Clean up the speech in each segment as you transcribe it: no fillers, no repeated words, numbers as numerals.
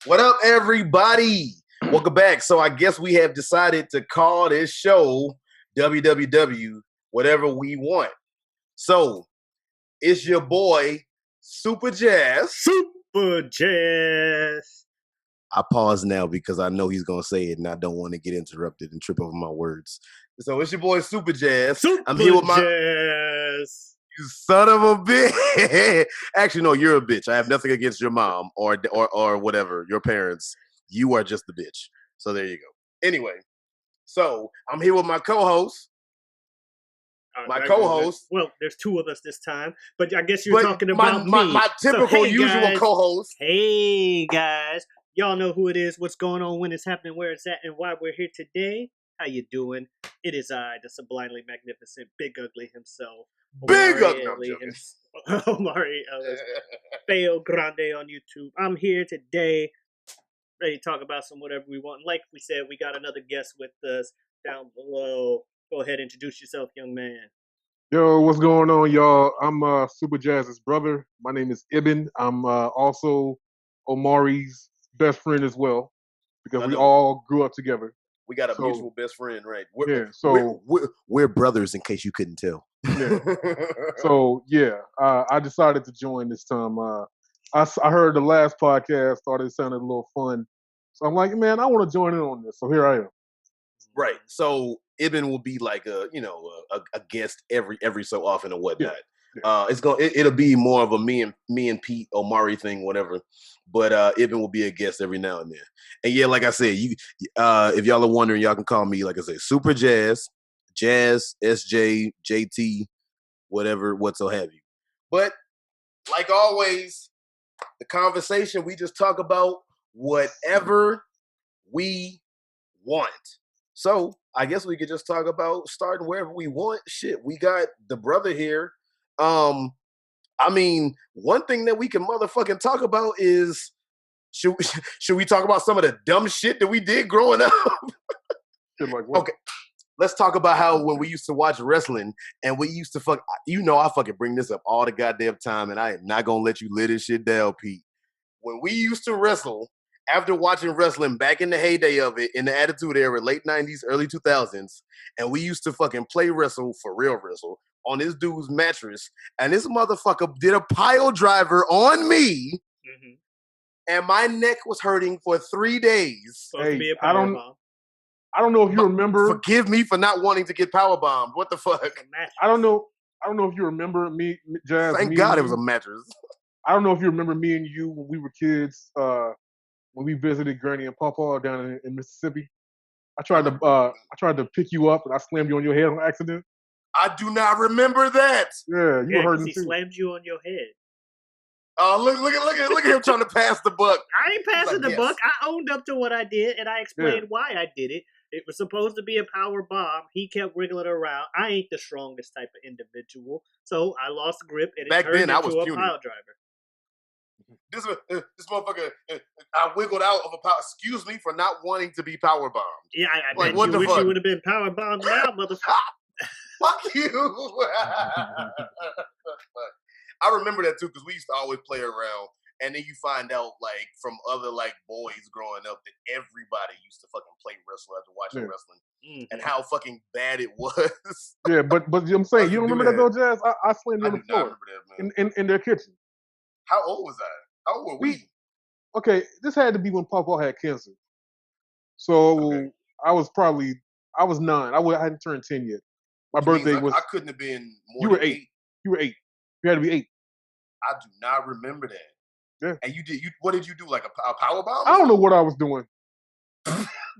What up, everybody? Welcome back. So I guess we have decided to call this show WWW, whatever we want. So it's your boy, Superjaz. Superjaz. I pause now because I know he's going to say it and I don't want to get interrupted and trip over my words. So it's your boy, Superjaz. I'm here with my... You son of a bitch. Actually, no, you're a bitch. I have nothing against your mom or whatever, your parents. You are just the bitch. So there you go. Anyway, so I'm here with my co-host. Well, there's two of us this time, but I guess you're talking about me. My typical usual co-host. Hey, guys. Y'all know who it is, what's going on, when it's happening, where it's at, and why we're here today. How you doing? It is I, the sublimely magnificent Big Ugly himself. Omari feogrande on YouTube. I'm here today, ready to talk about some whatever we want. Like we said, we got another guest with us down below. Go ahead, introduce yourself, young man. Yo, what's going on, y'all? I'm Superjazz's brother. My name is Ibn. I'm also Omari's best friend as well, because we all grew up together. We got a mutual best friend, right? We're brothers, in case you couldn't tell. Yeah. I decided to join this time. I heard the last podcast, thought it sounded a little fun, so I'm like, man, I want to join in on this. So here I am. Right. So Ibn will be like a guest every so often or whatnot. Yeah. It'll be more of a me and Pete Omari thing, whatever. But Ibn will be a guest every now and then. And yeah, like I said, if y'all are wondering, y'all can call me, like I said, Superjaz, Jazz, SJ, JT, whatever, what so have you. But like always, the conversation, we just talk about whatever we want. So I guess we could just talk about starting wherever we want. Shit, we got the brother here. I mean, one thing that we can motherfucking talk about is, should we talk about some of the dumb shit that we did growing up? Okay, let's talk about how when we used to watch wrestling and we used to I fucking bring this up all the goddamn time, and I am not gonna let you lay this shit down, Pete. When we used to wrestle, after watching wrestling back in the heyday of it, in the Attitude Era, late 90s, early 2000s, and we used to fucking play wrestle, for real wrestle, on this dude's mattress, and this motherfucker did a pile driver on me, and my neck was hurting for 3 days. Hey, I don't know if you remember. Forgive me for not wanting to get power bombed. What the fuck? I don't know if you remember me, Jazz. Thank God it was a mattress. I don't know if you remember me and you when we were kids. When we visited Granny and Pawpaw down in Mississippi, I tried to pick you up and I slammed you on your head on accident. I do not remember that. Yeah, you were hurting too. He slammed you on your head. Oh, look at him trying to pass the buck. I ain't passing the buck. I owned up to what I did, and I explained why I did it. It was supposed to be a power bomb. He kept wriggling around. I ain't the strongest type of individual, so I lost grip, and it turned into a pile driver. This motherfucker, I wiggled out of a power. Excuse me for not wanting to be power bombed. Yeah, I bet you wish you would have been power bombed now, motherfucker. Fuck you. I remember that too, because we used to always play around, and then you find out like from other like boys growing up that everybody used to fucking play wrestle after watching wrestling, and how fucking bad it was. Yeah, but I'm saying you don't remember that though, Jazz? I slammed you on the floor in their kitchen. How old was I? How old were we? Okay, this had to be when Pawpaw had cancer. So I was 9. I hadn't turned 10 yet. My birthday was. I couldn't have been more. You were 8. You were 8. You had to be 8. I do not remember that. Yeah. And what did you do? Like a power bomb? I don't know what I was doing.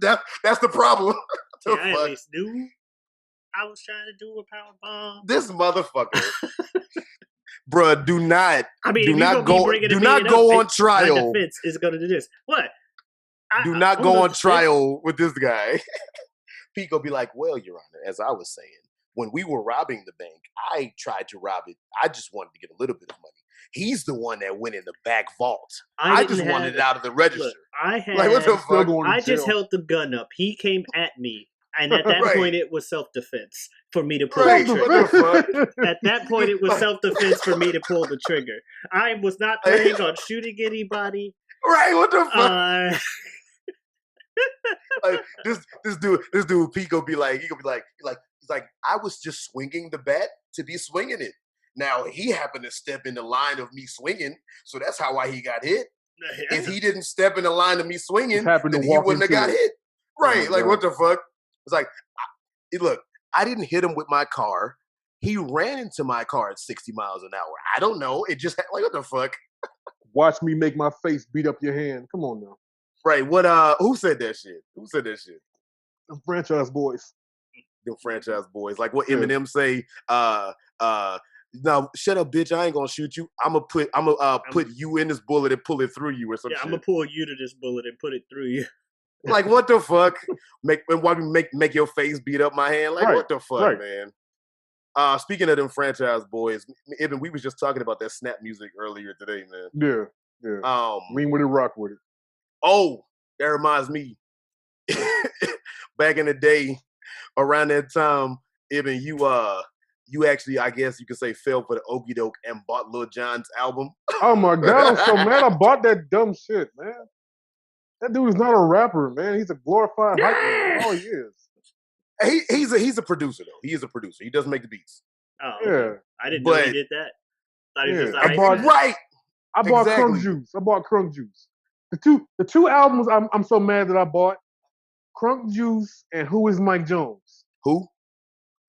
That's the problem. I at least knew I was trying to do a power bomb. This motherfucker. Bruh, do not go on trial. My defense is going to do this. What? Do not go on trial with this guy. Pete will be like, well, Your Honor, as I was saying, when we were robbing the bank, I tried to rob it. I just wanted to get a little bit of money. He's the one that went in the back vault. I just wanted it out of the register. Look, I just held the gun up. He came at me. And at that point, it was self-defense for me to pull the trigger. At that point, it was self-defense for me to pull the trigger. I was not planning on shooting anybody. Right? What the fuck? Like, this dude Pete gonna be like, he's like, I was just swinging the bat to be swinging it. Now he happened to step in the line of me swinging, so that's how why he got hit. Yeah. If he didn't step in the line of me swinging, then he wouldn't have got hit. Right? Like, what the fuck? It's like, look, I didn't hit him with my car. He ran into my car at 60 miles an hour. I don't know. It just like, what the fuck? Watch me make my face beat up your hand. Come on now. Right. What who said that shit? Who said that shit? The franchise boys. The franchise boys. Like what Eminem say, no, shut up, bitch. I ain't gonna shoot you. I'm gonna put you in this bullet and pull it through you or something. Yeah, I'm gonna pull you to this bullet and put it through you. Like, what the fuck? Make your face beat up my hand? Like, what the fuck, man? Speaking of them franchise boys, Ibn, we was just talking about that snap music earlier today, man. Yeah. Lean with it, rock with it. Oh, that reminds me. Back in the day, around that time, Ibn, you actually, I guess you could say, fell for the okie doke and bought Lil Jon's album. Oh my God, I'm so mad I bought that dumb shit, man. That dude is not a rapper, man. He's a glorified hype man. All he is. He's a producer, though. He is a producer. He doesn't make the beats. Oh, yeah. I didn't know he did that. Thought he was just I bought Crunk Juice. I bought Crunk Juice. The two albums I'm so mad that I bought, Crunk Juice and Who is Mike Jones? Who?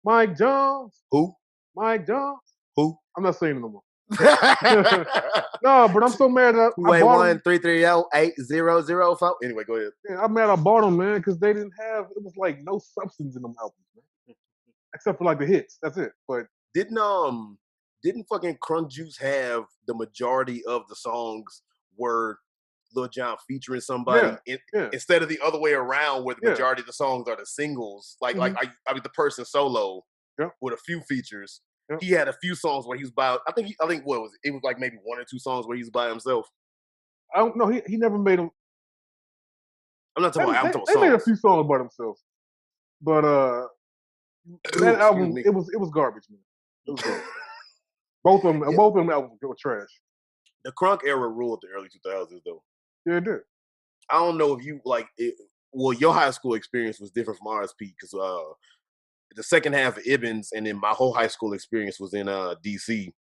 Mike Jones. Who? Mike Jones. Who? I'm not saying it no more. No, but I'm so mad that I bought 281-330-8004. Anyway, go ahead. Yeah, I'm mad I bought them, man, because they didn't have. It was like no substance in them albums, man. Except for like the hits. That's it. But didn't fucking Crunk Juice have the majority of the songs were Lil Jon featuring somebody instead of the other way around, where the majority of the songs are the singles, like I mean the person solo with a few features. Yep. He had a few songs where he was by. I think what was it? It was like maybe one or two songs where he was by himself. I don't know. He never made them. I'm not talking about songs. They made a few songs by themselves, but that album it was garbage, man. It was garbage. Both of them albums were trash. The Crunk era ruled the early 2000s, though. Yeah, it did. I don't know if you like it. Well, your high school experience was different from ours, Pete, because the second half of Ibn's and then my whole high school experience was in DC.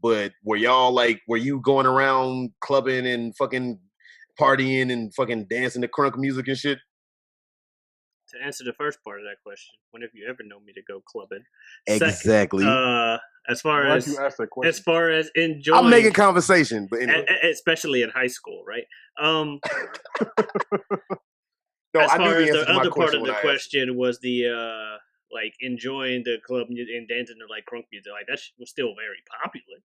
But were you going around clubbing and fucking partying and fucking dancing to crunk music and shit? To answer the first part of that question, when have you ever known me to go clubbing? Exactly. As far as enjoying, I'm making conversation, but anyway. Especially in high school, right? No, as far as the other part of the question was the like enjoying the club and dancing to like crunk music, like that was still very popular.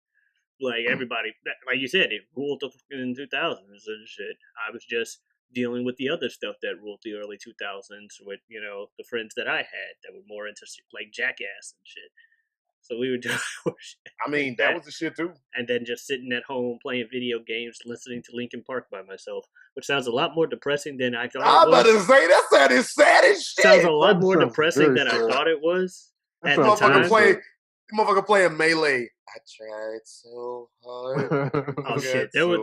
Like everybody, like you said, it ruled in 2000s and shit. I was just dealing with the other stuff that ruled the early 2000s with, the friends that I had that were more into like Jackass and shit. So we would do I mean, that was the shit too. And then just sitting at home playing video games, listening to Linkin Park by myself, which sounds a lot more depressing than I thought it was. I'm about to say, that sounded sad as shit. Sounds a lot more depressing than I thought it was. At the time. Motherfucker playing Melee. I tried so hard. Oh shit! There was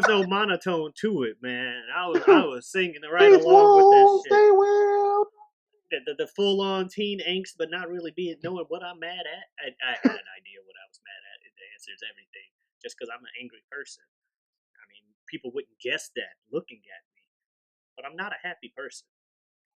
no monotone to it, man. I was singing right along with that shit. The full on teen angst, but not really knowing what I'm mad at. I had an idea what I was mad at. The answer is everything. Just because I'm an angry person. I mean, people wouldn't guess that looking at me, but I'm not a happy person.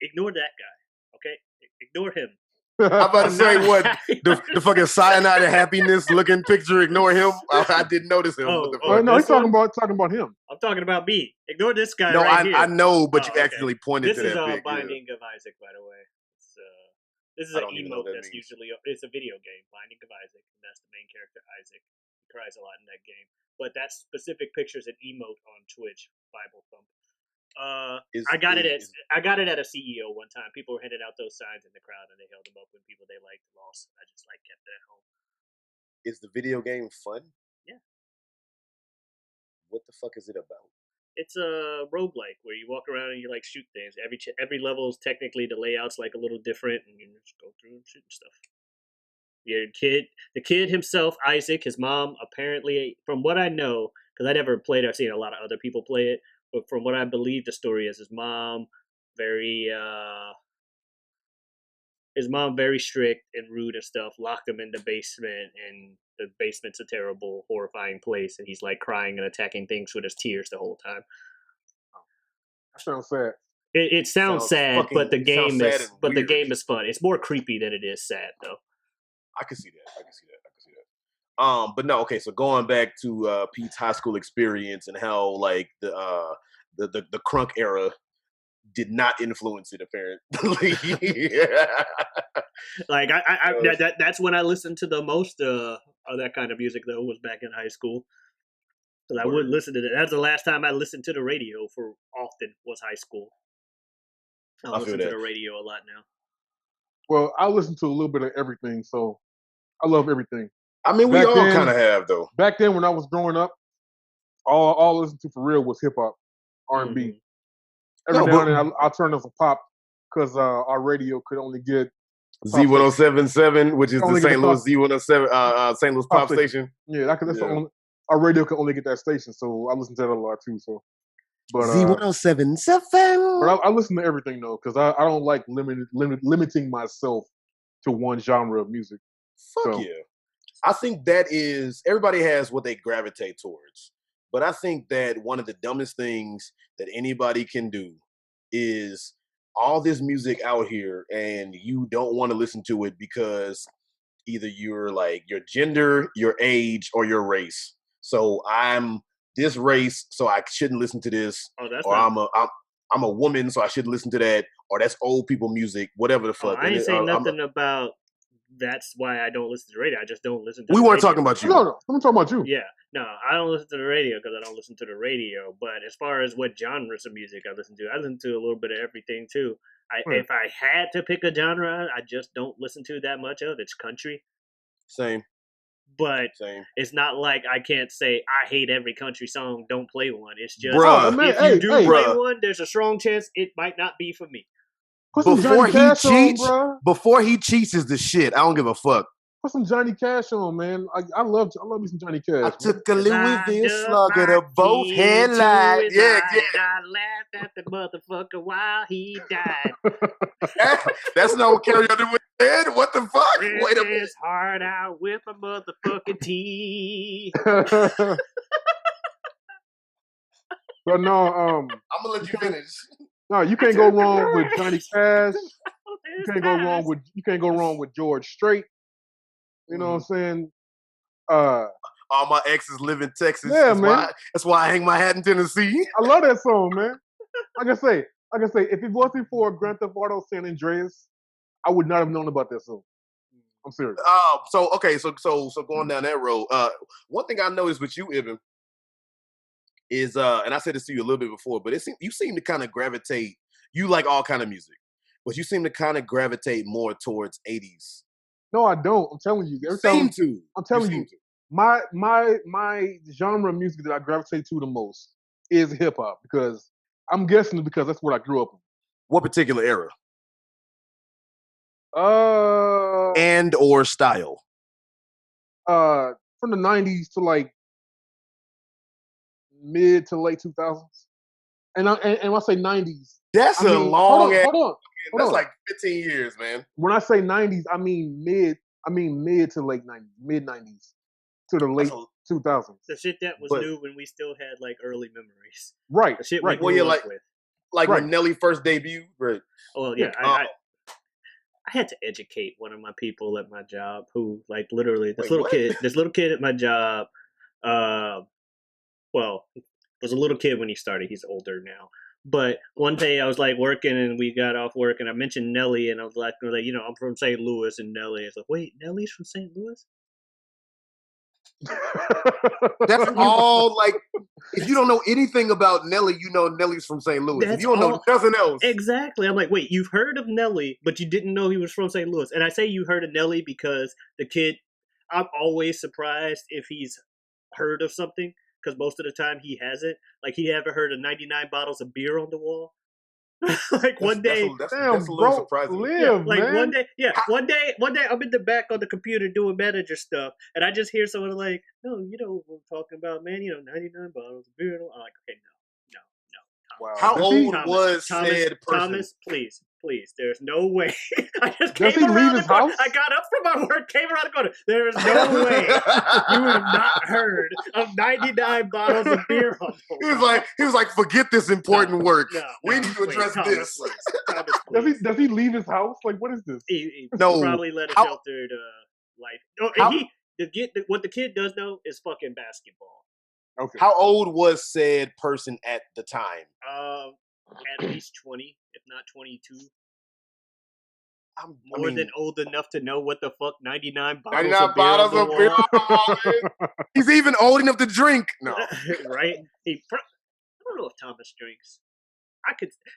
Ignore that guy, okay? Ignore him. I'm about to say what the fucking cyanide of happiness looking picture. Ignore him. I didn't notice him. No, he's talking about him. I'm talking about me. Ignore this guy. No, here. I know, but you accidentally pointed to that. This is Binding of Isaac, by the way. This is an emote that's usually it's a video game. Binding of Isaac, and that's the main character Isaac. He cries a lot in that game. But that specific picture is an emote on Twitch. Bible thump. I got it at a CEO one time. People were handing out those signs in the crowd, and they held them up when people they liked lost. I just kept it at home. Is the video game fun? Yeah. What the fuck is it about? It's a roguelike where you walk around and you shoot things. Every level is technically the layout's a little different, and you just go through and shoot stuff. The kid himself, Isaac, his mom, apparently, from what I know, because I never played it, I've seen a lot of other people play it, but from what I believe the story is, his mom very strict and rude and stuff, locked him in the basement, and the basement's a terrible, horrifying place, and he's like crying and attacking things with his tears the whole time. That sounds sad. It sounds sad, but the game is fun. It's more creepy than it is sad, though. I can see that. But no, okay. So going back to Pete's high school experience and how like the crunk era did not influence it apparently. Like that's when I listened to the most of that kind of music, though, was back in high school. Because I would listen to that. That's the last time I listened to the radio for often was high school. I listen to the radio a lot now. Well, I listen to a little bit of everything, so I love everything. I mean, we all kind of have, though. Back then, when I was growing up, all I listened to for real was hip hop, R&B. Every now and then, I'll turn on some pop because our radio could only get Z1077, which is the St. Louis Z107, St. Louis pop station. Yeah, that's the only. Our radio could only get that station, so I listen to that a lot too. So, but Z1077. But I listen to everything though, because I don't like limiting myself to one genre of music. Fuck yeah! I think that is everybody has what they gravitate towards, but I think that one of the dumbest things that anybody can do is all this music out here, and you don't want to listen to it because either you're like your gender, your age, or your race. So I'm this race, so I shouldn't listen to this. Or I'm a woman, so I shouldn't listen to that. Or that's old people music, whatever the fuck. I ain't saying nothing about that's why I don't listen to the radio. I just don't listen to We weren't talking about you. No, I'm talking about you. Yeah. No, I don't listen to the radio because I don't listen to the radio. But as far as what genres of music I listen to a little bit of everything too. If I had to pick a genre, I just don't listen to that much of. It's country. Same. But it's not like I can't say I hate every country song, don't play one. It's just if you do play one, there's a strong chance it might not be for me. Before he cheats is the shit. I don't give a fuck. Put some Johnny Cash on, man. I love me some Johnny Cash. I took a Louisville slugger to both headlights. Yeah. I laughed at the motherfucker while he died. That's no karaoke with head. What the fuck? Wait a minute. His heart out with a motherfucking teeth. But no, I'm gonna let you finish. No, you can't go wrong with Johnny Cash. You can't go wrong with George Strait. You know what I'm saying? All my exes live in Texas. Yeah, man. That's why I hang my hat in Tennessee. I love that song, man. Like I say, if it wasn't for Grand Theft Auto San Andreas, I would not have known about that song. I'm serious. So going down that road, one thing I noticed with you, Ibn, is and I said this to you a little bit before, but you seem to kind of gravitate. You like all kind of music, but you seem to kind of gravitate more towards 80s. No, I don't. I'm telling you. I'm telling you. My genre of music that I gravitate to the most is hip hop because I'm guessing because that's what I grew up in. What particular era? And or style? From the 90s to like mid to late 2000s. And I say 90s. That's a long ass. Hold on. That's like 15 years, man. When I say 90s, I mean mid to late 90s, mid 90s to the late 2000s. The shit that was new when we still had like early memories. Right. The shit right. we grew up with. Like when Nelly first debuted. Right. Well, yeah. I had to educate one of my people at my job who, like, literally this little kid at my job. Well, was a little kid when he started. He's older now. But one day I was like working and we got off work and I mentioned Nelly and I was like, I'm from St. Louis and Nelly. It's like, wait, Nelly's from St. Louis? That's all. Like, if you don't know anything about Nelly, you know Nelly's from St. Louis. If you don't know nothing else. Exactly. I'm like, wait, you've heard of Nelly, but you didn't know he was from St. Louis. And I say you heard of Nelly because the kid, I'm always surprised if he's heard of something. Because most of the time he hasn't. Like, he haven't heard of 99 bottles of beer on the wall. Like one day, that's a little surprising. Live, like man. one day, one day I'm in the back on the computer doing manager stuff, and I just hear someone like, "No, you know what I'm talking about, man. 99 bottles of beer." I'm like, "Okay, no. Wow. How old was Thomas, said person? Thomas, please. There's no way. I just Does came he around leave the his corner. house? I got up from my work, came around the corner. There is no way you have not heard of 99 bottles of beer on the wall. He was like, forget this important work. We need to address Thomas, this. Thomas, please. Does he leave his house? Like, what is this? He No. probably led a sheltered life. No, and what the kid does know is fucking basketball. Okay. How old was said person at the time? At least 20, if not 22. I'm More than old enough to know what the fuck 99 bottles of beer on the wall. He's even old enough to drink. No. Right? I don't know if Thomas drinks.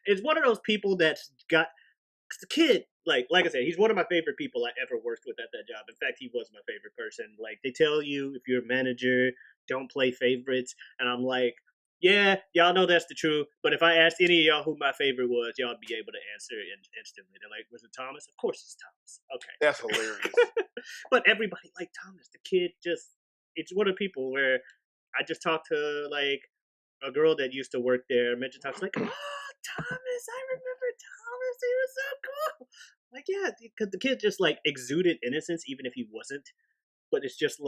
It's one of those people that's got, cause the kid, like I said, he's one of my favorite people I ever worked with at that job. In fact, he was my favorite person. Like, they tell you, if you're a manager, don't play favorites. And I'm like, yeah, y'all know that's the truth. But if I asked any of y'all who my favorite was, y'all be able to answer instantly. They're like, was it Thomas? Of course it's Thomas. Okay. That's hilarious. But everybody liked Thomas. The kid it's one of the people where I just talked to, like, a girl that used to work there. Mentioned Thomas, like, oh, Thomas, I remember Thomas. He was so cool. Like, yeah, because the kid just, like, exuded innocence, even if he wasn't. But it's just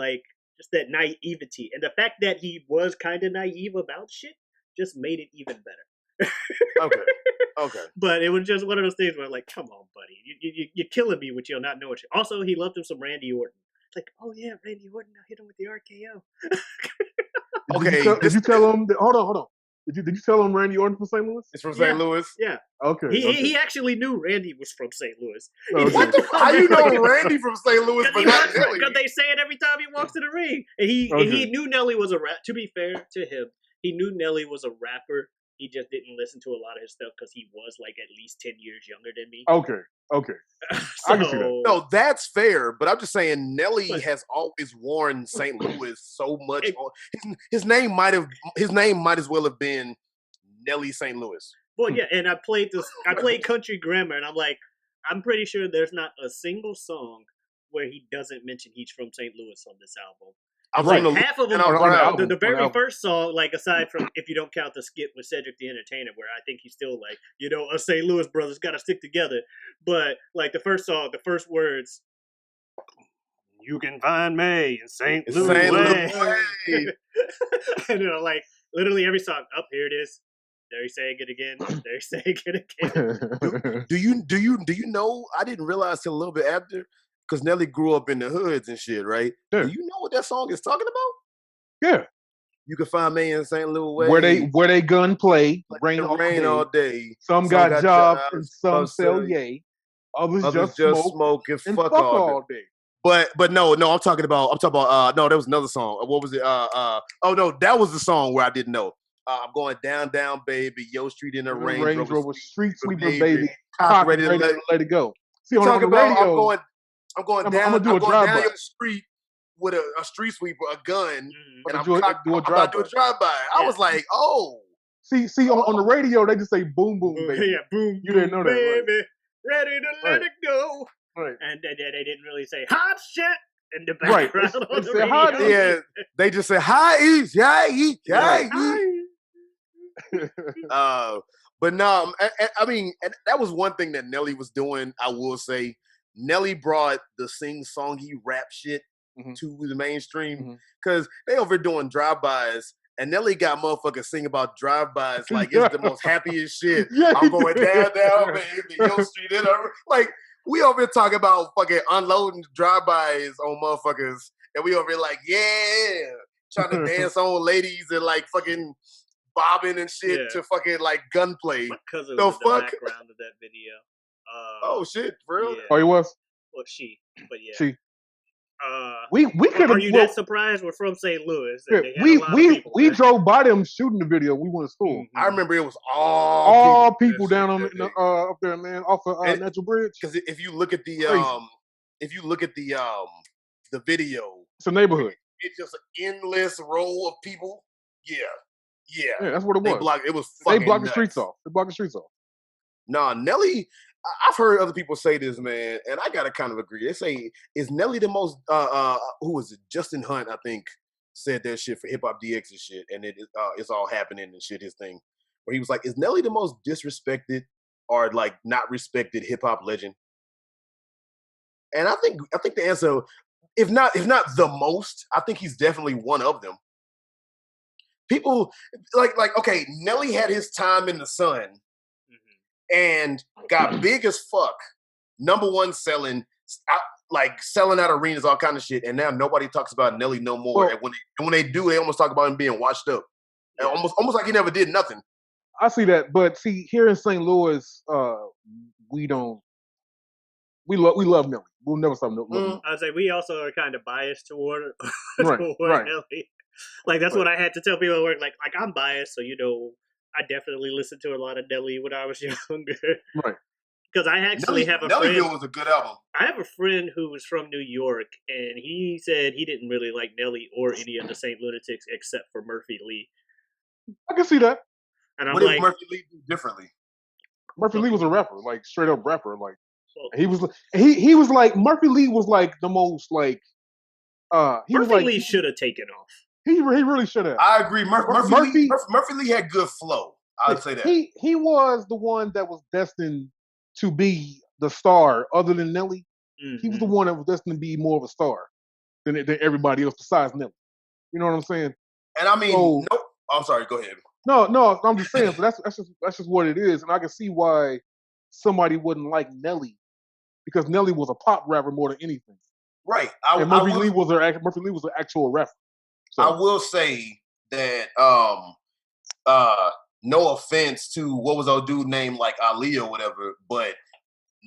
that naivety. And the fact that he was kind of naive about shit just made it even better. Okay. But it was just one of those things where, like, come on, buddy. You're killing me with you not knowing shit. Also, he loved him some Randy Orton. Like, oh, yeah, Randy Orton, I hit him with the RKO. Okay. Did you tell him? Hold on. Did you tell him Randy Orton from St. Louis? It's from St. Louis? Yeah. Okay. He actually knew Randy was from St. Louis. Okay. How you know Randy from St. Louis, but not Nelly? Because they say it every time he walks to the ring. And he knew Nelly was a rap. To be fair to him, he knew Nelly was a rapper. He just didn't listen to a lot of his stuff because he was, like, at least 10 years younger than me. Okay. I can see that. No, that's fair. But I'm just saying, Nelly has always worn St. Louis so much. His name might as well have been Nelly St. Louis. Well, yeah, and I played country grammar, and I'm like, I'm pretty sure there's not a single song where he doesn't mention he's from St. Louis on this album. Half of them, the very first song, like, aside from if you don't count the skit with Cedric the Entertainer, where I think he's still like, us St. Louis brothers got to stick together. But, like, the first song, the first words, you can find me in St. Louis. And, like, literally every song, here it is. There he's saying it again. There he's saying it again. Do you know? I didn't realize till a little bit after, because Nelly grew up in the hoods and shit, right? Yeah. Do you know what that song is talking about? Yeah. You can find me in St. Louis. Where they gun play, like rain all day. Some got jobs and some sell yay. Others just smoke and fuck all day. But no, I'm talking about no, there was another song. What was it? Oh no, that was the song where I didn't know. I'm going down, baby. Yo Street in the Range Rover, street sweeper, baby. Cock ready to let it go. See, on the radio, I'm going down your street with a street sweeper, a gun, and I'm about to do a drive-by. I was like, oh. See, on the radio, they just say boom, boom, baby. Yeah, boom, you didn't know that, baby. Ready to let it go. Right. And they didn't really say hot shit in the background. Right. On the radio. Yeah, they just say hi, east, yeah. But no, I mean, that was one thing that Nelly was doing. I will say, Nelly brought the sing-songy rap shit to the mainstream because they over doing drive-bys, and Nelly got motherfuckers sing about drive-bys like it's the most happiest shit. I'm going down, baby, Yo Street in a like. We over here talking about fucking unloading drive-bys on motherfuckers, and we over here like, yeah, trying to dance on ladies and like fucking bobbing and shit to fucking like gunplay. My cousin was in the background of that video. Oh shit, for real? Yeah. Oh, he was? Well, she, but yeah. She. We could. Are you that surprised? We're from St. Louis. Yeah, we drove by them shooting the video. We went to school. Mm-hmm. I remember it was all people down on up there, man, off of Natural Bridge. Because if you look at the the video, it's a neighborhood. It's just an endless row of people. Yeah, that's what it was. They blocked the streets off. They blocked the streets off. Nah, Nelly. I've heard other people say this, man, and I gotta kind of agree. They say, is Nelly the most? Who was it? Justin Hunt, I think, said that shit for Hip Hop DX and shit, and it's all happening and shit. His thing, where he was like, is Nelly the most disrespected or like not respected hip hop legend? And I think the answer, if not the most, I think he's definitely one of them. People like okay, Nelly had his time in the sun and got big as fuck. Number one selling, selling out arenas, all kind of shit. And now nobody talks about Nelly no more. Well, and when they do, they almost talk about him being washed up. Yeah. Almost like he never did nothing. I see that, but see, here in St. Louis, we love Nelly. We'll never stop loving. I was like, we also are kind of biased toward right. Nelly. Like that's what I had to tell people at work. Like I'm biased, so I definitely listened to a lot of Nelly when I was younger. Right. Because I actually have a friend. Nellyville was a good album. I have a friend who was from New York, and he said he didn't really like Nelly or any of the Saint Lunatics except for Murphy Lee. I can see that. And I'm what did Murphy Lee do differently? Murphy Lee was a rapper, like straight up rapper. Like he was like Murphy Lee was like the most like. Murphy Lee should have taken off. He really should have. I agree. Murphy Lee had good flow. I'd say that. He was the one that was destined to be the star other than Nelly. Mm-hmm. He was the one that was destined to be more of a star than everybody else besides Nelly. You know what I'm saying? And I mean, I'm sorry, go ahead. No, I'm just saying, but that's just what it is. And I can see why somebody wouldn't like Nelly because Nelly was a pop rapper more than anything. Right. Murphy Lee was an actual rapper. So. I will say that no offense to what was old dude named like Ali or whatever, but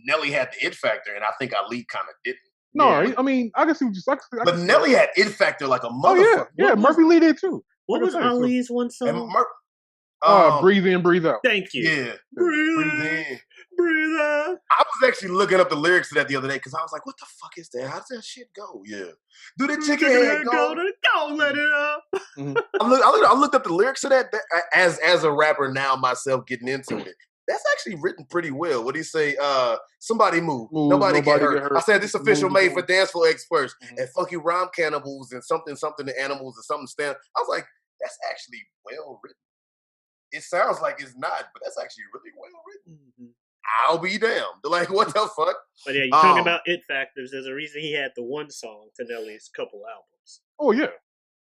Nelly had the it factor, and I think Ali kind of didn't. No, yeah. I mean I can see what you said. But Nelly had it factor like a motherfucker. Yeah, Murphy Lee did too. What was Ali's one song? Breathe in, breathe out. Thank you. Yeah. Breathe in, breathe out. I was actually looking up the lyrics to that the other day because I was like, what the fuck is that? How does that shit go? Yeah. Do the chicken head go? Go let it up. Mm-hmm. I looked up the lyrics to that as a rapper now myself getting into it. That's actually written pretty well. What do you say? Somebody move. Nobody get hurt. I said this official made for danceful experts. Mm-hmm. And fuck you rhyme cannibals and something to animals and something stand. I was like, that's actually well written. It sounds like it's not, but that's actually really well written. Mm-hmm. I'll be damned. Like, what the fuck? But yeah, you're talking about it factors. There's a reason he had the one song to Nelly's couple albums. Oh yeah.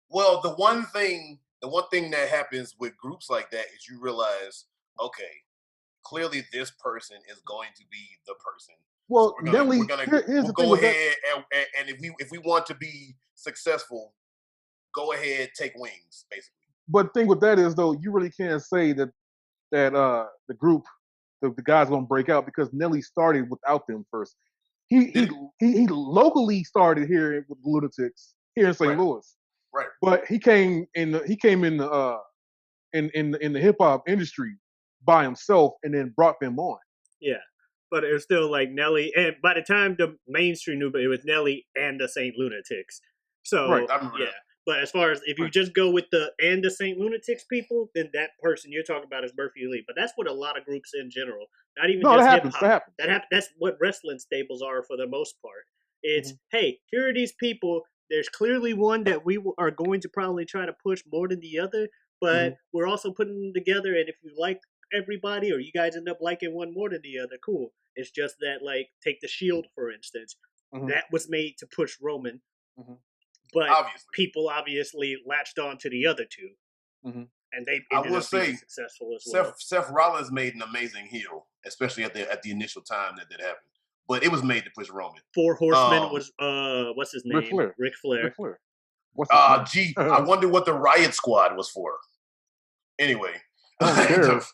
Well, the one thing that happens with groups like that is you realize, okay, clearly this person is going to be the person. Well, so Nelly, we'll go ahead and if we want to be successful, go ahead, take wings, basically. But the thing with that is, though, you really can't say that the group, the guys gonna break out because Nelly started without them first. He locally started here with the Lunatics here in St. Louis. Right. But he came in the hip hop industry by himself and then brought them on. Yeah. But it was still like Nelly, and by the time the mainstream knew, it was Nelly and the St. Lunatics. So right. I remember that. But as far as if you just go with the St. Lunatics people, then that person you're talking about is Murphy Lee. But that's what a lot of groups in general, not even just hip hop. That happens. That's what wrestling stables are for the most part. It's hey, here are these people. There's clearly one that we are going to probably try to push more than the other, but we're also putting them together. And if you like everybody, or you guys end up liking one more than the other, cool. It's just that, like, take the Shield for instance. That was made to push Roman. But people obviously latched on to the other two, and they ended up being successful as well. Seth Rollins made an amazing heel, especially at the initial time that happened. But it was made to push Roman. 4 Horsemen was what's his name? Ric Flair. I wonder what the Riot Squad was for. Anyway, who cares?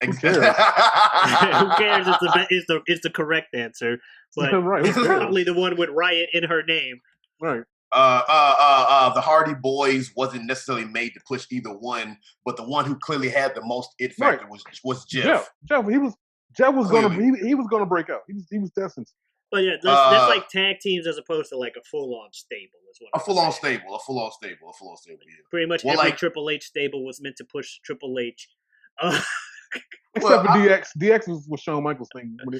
Who cares? It's the correct answer, but it's probably the one with Riot in her name. Right. The Hardy Boys wasn't necessarily made to push either one, but the one who clearly had the most it factor was Jeff. Jeff was gonna break out. He was destined. But yeah, that's like tag teams as opposed to like a full on stable is what. A full on stable. Yeah. Pretty much every Triple H stable was meant to push Triple H. Except for DX. DX was Shawn Michaels' thing when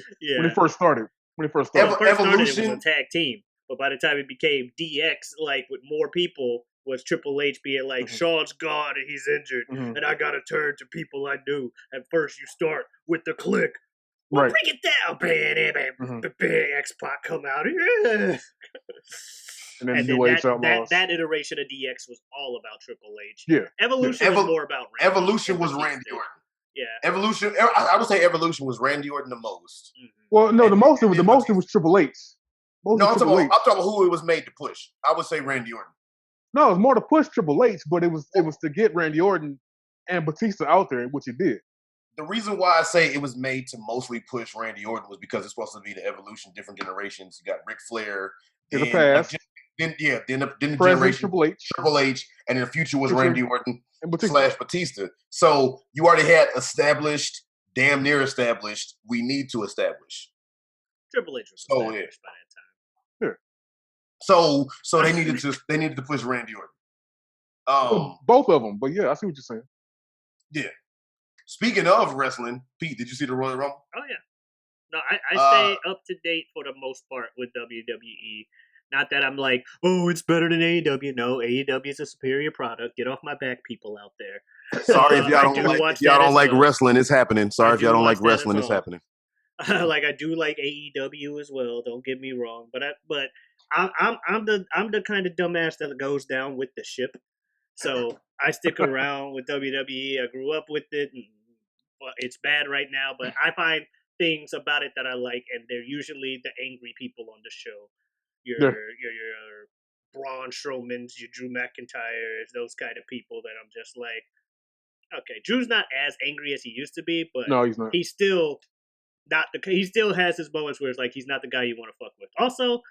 it first started. When it first started, it was a tag team. But by the time it became DX, like with more people, was Triple H being like, Shawn's gone and he's injured, and I gotta turn to people I knew. At first, you start with the Click. Well, bring it down, big X-Pac come out. Yeah. And then that iteration of DX was all about Triple H. Yeah. Evolution was more about Randy. Evolution was Randy Orton. Yeah. Evolution. I would say Evolution was Randy Orton the most. Well, no, the most it was Triple H. I'm talking about who it was made to push. I would say Randy Orton. No, it was more to push Triple H, but it was to get Randy Orton and Batista out there, which it did. The reason why I say it was made to mostly push Randy Orton was because it's supposed to be the evolution, different generations. You got Ric Flair. In the past. Then the generation Triple H, and in the future was Randy Orton / Batista. So you already had established, damn near established. We need to establish. Triple H was established by that time. Yeah. So they needed to push Randy Orton. Both of them, but yeah, I see what you're saying. Yeah. Speaking of wrestling, Pete, did you see the Royal Rumble? Oh yeah. No, I stay up to date for the most part with WWE. Not that I'm like, oh, it's better than AEW. No, AEW is a superior product. Get off my back, people out there. Sorry if y'all don't like wrestling. It's happening. Sorry if y'all don't like wrestling. It's happening. Like I do like AEW as well. Don't get me wrong, but I'm the kind of dumbass that goes down with the ship. So I stick around with WWE. I grew up with it. And, it's bad right now, but I find things about it that I like, and they're usually the angry people on the show. Your Braun Strowmans, your Drew McIntyres, those kind of people that I'm just like, okay, Drew's not as angry as he used to be, but no, he's not. He's still not he still has his moments where it's like he's not the guy you want to fuck with. Also,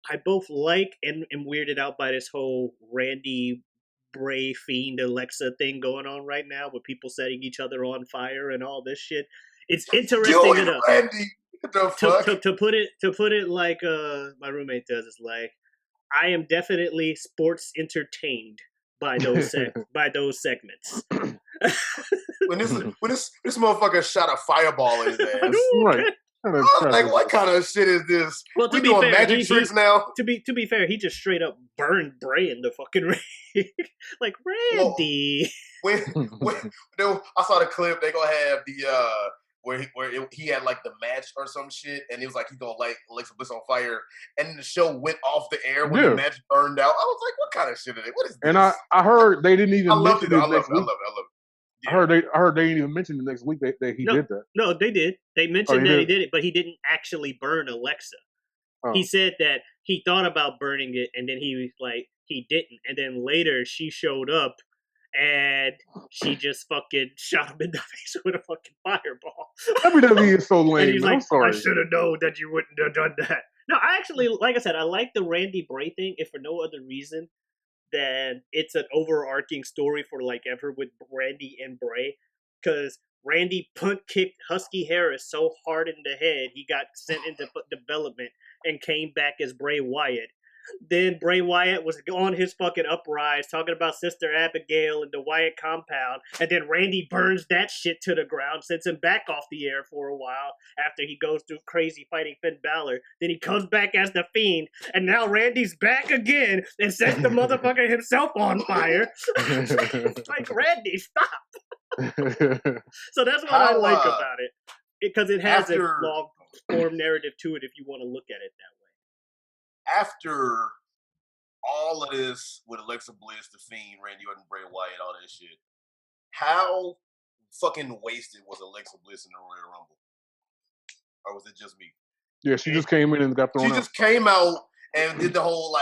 I both like and am weirded out by this whole Randy Bray Fiend Alexa thing going on right now with people setting each other on fire and all this shit. It's interesting enough. Randy. To put it like my roommate does, is like I am definitely sports entertained by those segments. when this motherfucker shot a fireball in his ass, right? Like, what kind of shit is this? Well, we doing magic tricks now. To be fair, he just straight up burned Bray in the fucking ring. Like Randy. Well, when I saw the clip, they gonna have the where he had like the match or some shit, and it was like he gonna light Alexa Bliss on fire, and then the show went off the air when the match burned out. I was like, what kind of shit is it? What is this? And I heard they didn't even. I love it. I love it. Yeah. I heard they didn't even mention the next week that he did that. No, they did. They mentioned that he did it, but he didn't actually burn Alexa. Oh. He said that he thought about burning it, and then he was like, he didn't. And then later she showed up, and she just fucking shot him in the face with a fucking fireball. WWE is so lame. And he's like, I'm sorry. I should have known that you wouldn't have done that. No, I actually, like I said, I like the Randy Bray thing, if for no other reason than it's an overarching story for like ever with Randy and Bray, because Randy punt kicked Husky Harris so hard in the head he got sent into development and came back as Bray Wyatt. Then Bray Wyatt was on his fucking uprise talking about Sister Abigail and the Wyatt compound, and then Randy burns that shit to the ground, sends him back off the air for a while after he goes through crazy fighting Finn Balor. Then he comes back as the Fiend, and now Randy's back again and sets the motherfucker himself on fire. Like, Randy, stop. So that's what I like about it, because it has a long form narrative to it if you want to look at it that way. After all of this with Alexa Bliss, The Fiend, Randy Orton, Bray Wyatt, all that shit, how fucking wasted was Alexa Bliss in the Royal Rumble? Or was it just me? Yeah, she just came in and got thrown out. She just came out and did the whole,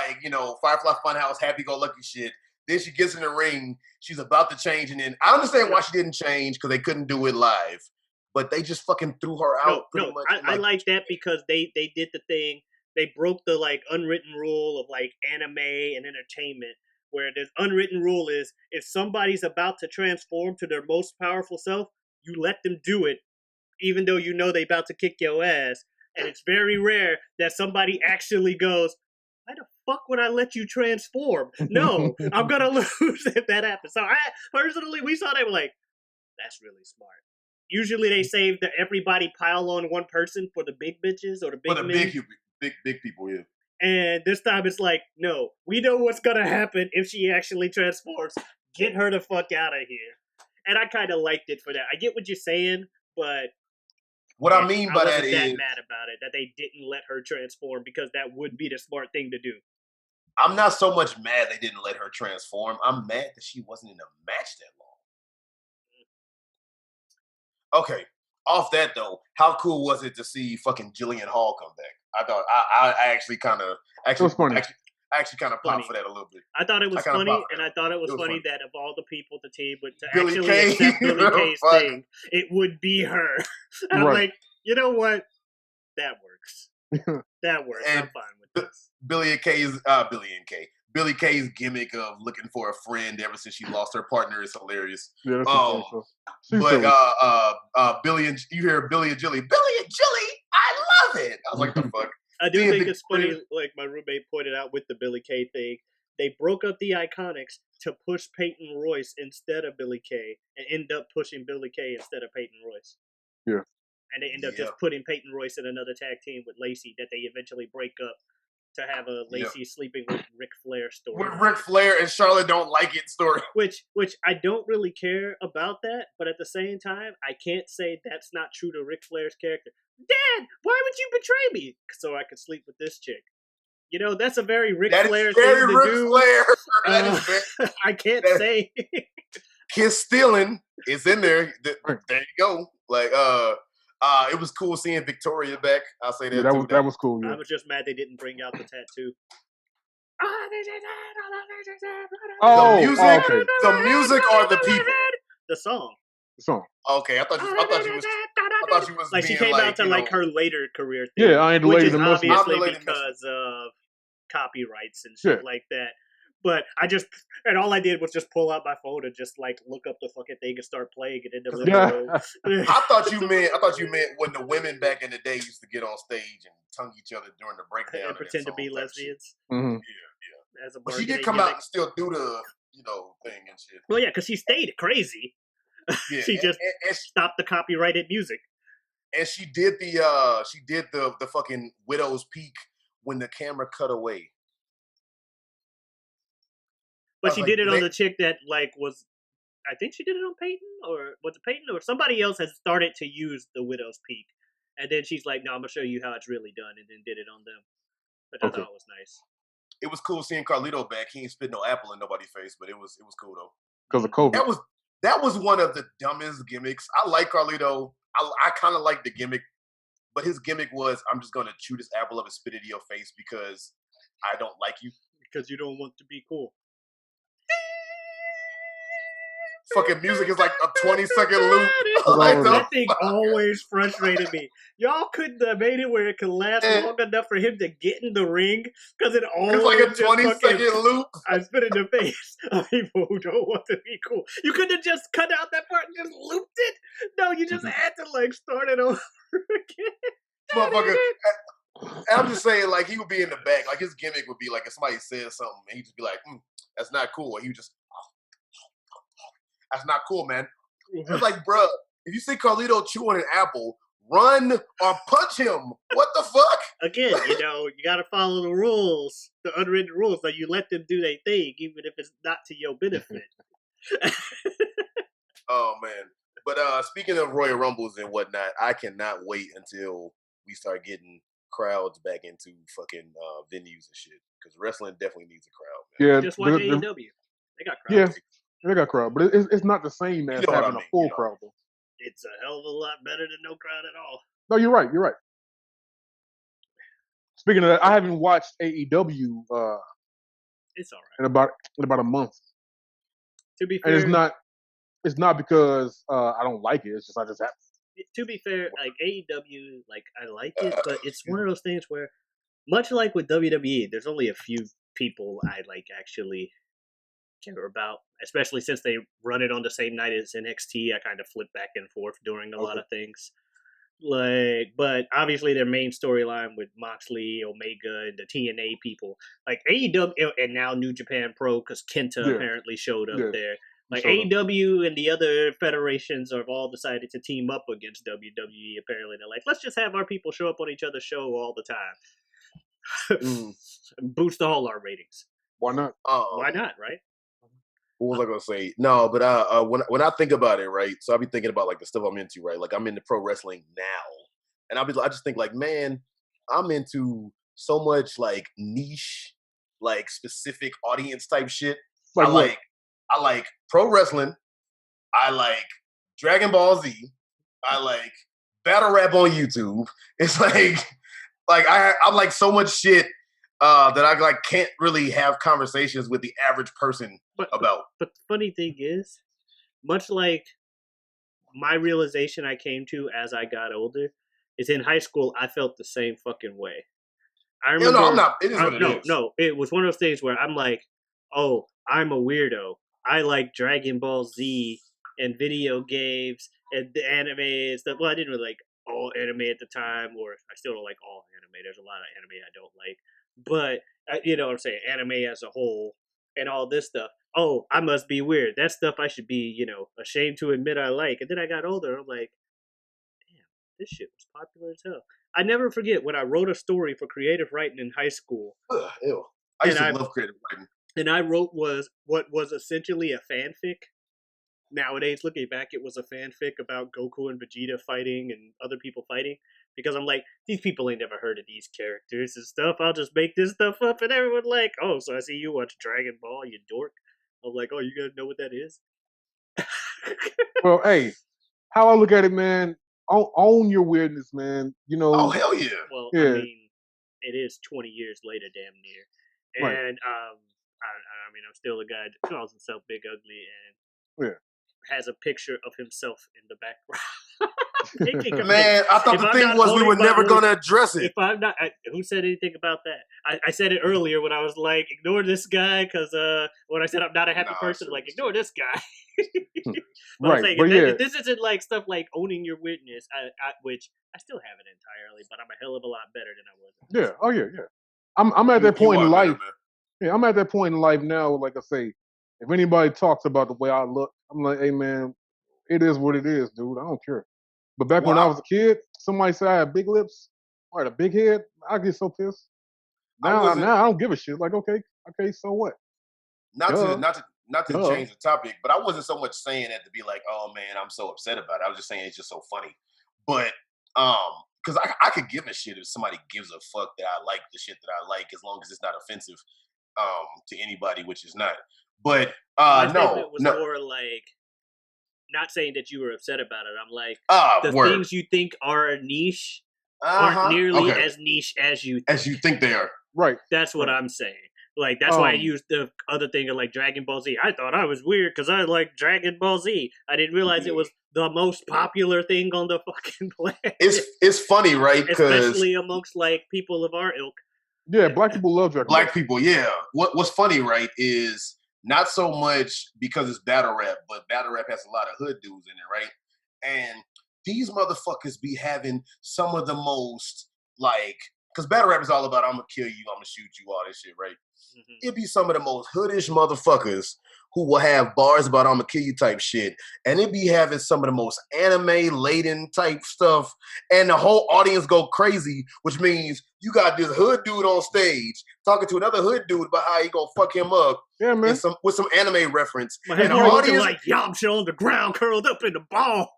Firefly Funhouse, happy-go-lucky shit. Then she gets in the ring. She's about to change. And then I understand why she didn't change, because they couldn't do it live. But they just fucking threw her out pretty much. I like that because they did the thing. They broke the unwritten rule of anime and entertainment, where this unwritten rule is if somebody's about to transform to their most powerful self, you let them do it, even though you know they about to kick your ass. And it's very rare that somebody actually goes, why the fuck would I let you transform? No, I'm gonna lose if that happens. So I personally, we saw that, we're like, that's really smart. usually they save everybody pile on one person for the big bitches or the big men. big people, yeah. And this time it's like, no, we know what's gonna happen if she actually transforms. Get her the fuck out of here. And I kind of liked it for that. I get what you're saying, but what I mean by that is mad about it that they didn't let her transform because that would be the smart thing to do. I'm not so much mad they didn't let her transform. I'm mad that she wasn't in a match that long. Okay, off that though, how cool was it to see fucking Jillian Hall come back? I thought I actually kind of popped for that a little bit. I thought it was funny, and I thought it was funny that of all the people the team would actually accept Billie Kay's thing, it would be her. And I'm like, you know what? That works. That works. And I'm fine with this. Billie Kay's gimmick of looking for a friend ever since she lost her partner is hilarious. Yeah, but Billy and you hear Billy and Jilly, I love it. I was like, the fuck. I do think it's funny, like my roommate pointed out with the Billie Kay thing. They broke up the Iconics to push Peyton Royce instead of Billie Kay, and end up pushing Billie Kay instead of Peyton Royce. Yeah. And they end up just putting Peyton Royce in another tag team with Lacey that they eventually break up to have a Lacey sleeping with Ric Flair story. With Ric Flair and Charlotte don't like it story. Which I don't really care about that, but at the same time, I can't say that's not true to Ric Flair's character. Dad, why would you betray me? So I could sleep with this chick. You know, that's a very Ric Flair thing to do. Flair. I can't say. Kiss stealing is in there. There you go. Like, it was cool seeing Victoria back. I'll say that. Yeah, that was cool. Yeah. I was just mad they didn't bring out the tattoo. The music or the people? The song. Okay, I thought you was like she came out to like her later career thing. Yeah, I ain't which later is obviously because of copyrights and shit like that. But and all I did was just pull out my phone and just like look up the fucking thing and start playing it in the living room. I thought you meant when the women back in the day used to get on stage and tongue each other during the breakdown and pretend to be lesbians. Mm-hmm. Yeah. But she did come out and still do the thing and shit. Well, yeah, because she stayed crazy. Yeah, she just stopped the copyrighted music. And she did the fucking Widow's Peak when the camera cut away. But she did it on the chick that like was, I think she did it on Peyton, or was it Peyton, or somebody else has started to use the Widow's Peak, and then she's like, "No, I'm gonna show you how it's really done," and then did it on them. But I thought it was nice. It was cool seeing Carlito back. He ain't spit no apple in nobody's face, but it was cool though. Because of COVID. That was one of the dumbest gimmicks. I like Carlito. I kind of like the gimmick, but his gimmick was, I'm just gonna chew this apple up and spit it in your face because I don't like you. Because you don't want to be cool. Fucking music is like a 20-second loop. That thing always frustrated me. Y'all couldn't have made it where it could last long enough for him to get in the ring, because it's like a 20-second loop. I spit in the face of people who don't want to be cool. You couldn't have just cut out that part and just looped it. No, you just had to like start it over again. Motherfucker. And I'm just saying, like, he would be in the back. Like, his gimmick would be like, if somebody says something, and he'd just be like, that's not cool. And he would just, that's not cool, man. It's like, bruh, if you see Carlito chewing an apple, run or punch him. What the fuck? Again, you got to follow the rules, the unwritten rules. Like, you let them do their thing, even if it's not to your benefit. Oh, man. But speaking of Royal Rumbles and whatnot, I cannot wait until we start getting crowds back into fucking venues and shit. Because wrestling definitely needs a crowd, man. Yeah, just watch AEW. They got crowds. Yeah. They got crowd, but it's not the same as having a full crowd, though. It's a hell of a lot better than no crowd at all. No, you're right. Speaking of that, I haven't watched AEW. It's all right. In about a month. To be fair, and it's not because I don't like it. It's just I just have. To be fair, like AEW, like I like it, but it's one of those things where, much like with WWE, there's only a few people I like actually care about, especially since they run it on the same night as NXT. I kind of flip back and forth during a lot of things. Like, but obviously their main storyline with Moxley, Omega, and the TNA people, like AEW, and now New Japan Pro, because Kenta apparently showed up there. Like AEW and the other federations have all decided to team up against WWE. Apparently, they're like, let's just have our people show up on each other's show all the time. Boost all our ratings. Why not? Why not, right? What was I gonna say? No, but when I think about it, right? So I'll be thinking about like the stuff I'm into, right? Like I'm into pro wrestling now, and I just think like, man, I'm into so much like niche, like specific audience type shit. Like I like pro wrestling. I like Dragon Ball Z. I like battle rap on YouTube. It's like I'm like so much shit that I like can't really have conversations with the average person about. But the funny thing is, much like my realization I came to as I got older, is in high school I felt the same fucking way. I remember. No, I'm not. It is what it is. No, it was one of those things where I'm like, oh, I'm a weirdo. I like Dragon Ball Z and video games and the anime and stuff. Well, I didn't really like all anime at the time, or I still don't like all anime. There's a lot of anime I don't like. But, you know what I'm saying, anime as a whole and all this stuff. Oh, I must be weird. That's stuff I should be, ashamed to admit I like. And then I got older, I'm like, damn, this shit was popular as hell. I never forget when I wrote a story for creative writing in high school. Ew. I used to love creative writing. And I wrote what was essentially a fanfic. Nowadays, looking back, it was a fanfic about Goku and Vegeta fighting and other people fighting. Because I'm like, these people ain't never heard of these characters and stuff. I'll just make this stuff up. And everyone like, oh, so I see you watch Dragon Ball, you dork. I'm like, oh, you guys know what that is? Well, hey, how I look at it, man, own your weirdness, man. Oh, hell yeah. Well, yeah. I mean, it is 20 years later, damn near. Right. And, I mean, I'm still a guy that calls himself Big Ugly and has a picture of himself in the background. Man, I thought the thing was we were never going to address it. If I'm not, who said anything about that? I said it earlier when I was like, ignore this guy, because when I said I'm not a happy person, like, ignore this guy. Right. Saying, if this isn't like stuff like owning your weirdness, which I still haven't entirely, but I'm a hell of a lot better than I was. Yeah. Oh, yeah. I'm at that point in life. Yeah, I'm at that point in life now. Like I say, if anybody talks about the way I look, I'm like, hey man, it is what it is, dude. I don't care. But back when I was a kid, somebody said I had big lips or had a big head, I get so pissed. Now I don't give a shit. Like, okay, so what? Not to change the topic, but I wasn't so much saying that to be like, oh man, I'm so upset about it. I was just saying it's just so funny. But because I could give a shit if somebody gives a fuck that I like the shit that I like, as long as it's not offensive to anybody, which is not. But it was more like, not saying that you were upset about it. I'm like, things you think are niche aren't nearly as niche as you think they are. Right. That's what I'm saying. Like, that's why I used the other thing of like Dragon Ball Z. I thought I was weird because I like Dragon Ball Z. I didn't realize it was the most popular thing on the fucking planet. It's funny, right? Especially amongst like people of our ilk. Yeah, black people love Dragon Ball. Black people, yeah. What's funny, right, is not so much because it's battle rap, but battle rap has a lot of hood dudes in it, right? And these motherfuckers be having some of the most, like, because battle rap is all about I'm going to kill you, I'm going to shoot you, all this shit, right? Mm-hmm. It'd be some of the most hoodish motherfuckers who will have bars about I'm going to kill you type shit. And it'd be having some of the most anime-laden type stuff. And the whole audience go crazy, which means you got this hood dude on stage talking to another hood dude about how he gonna fuck him up. Yeah, man. With some anime reference. And the audience like Yamcha on the ground, curled up in the ball.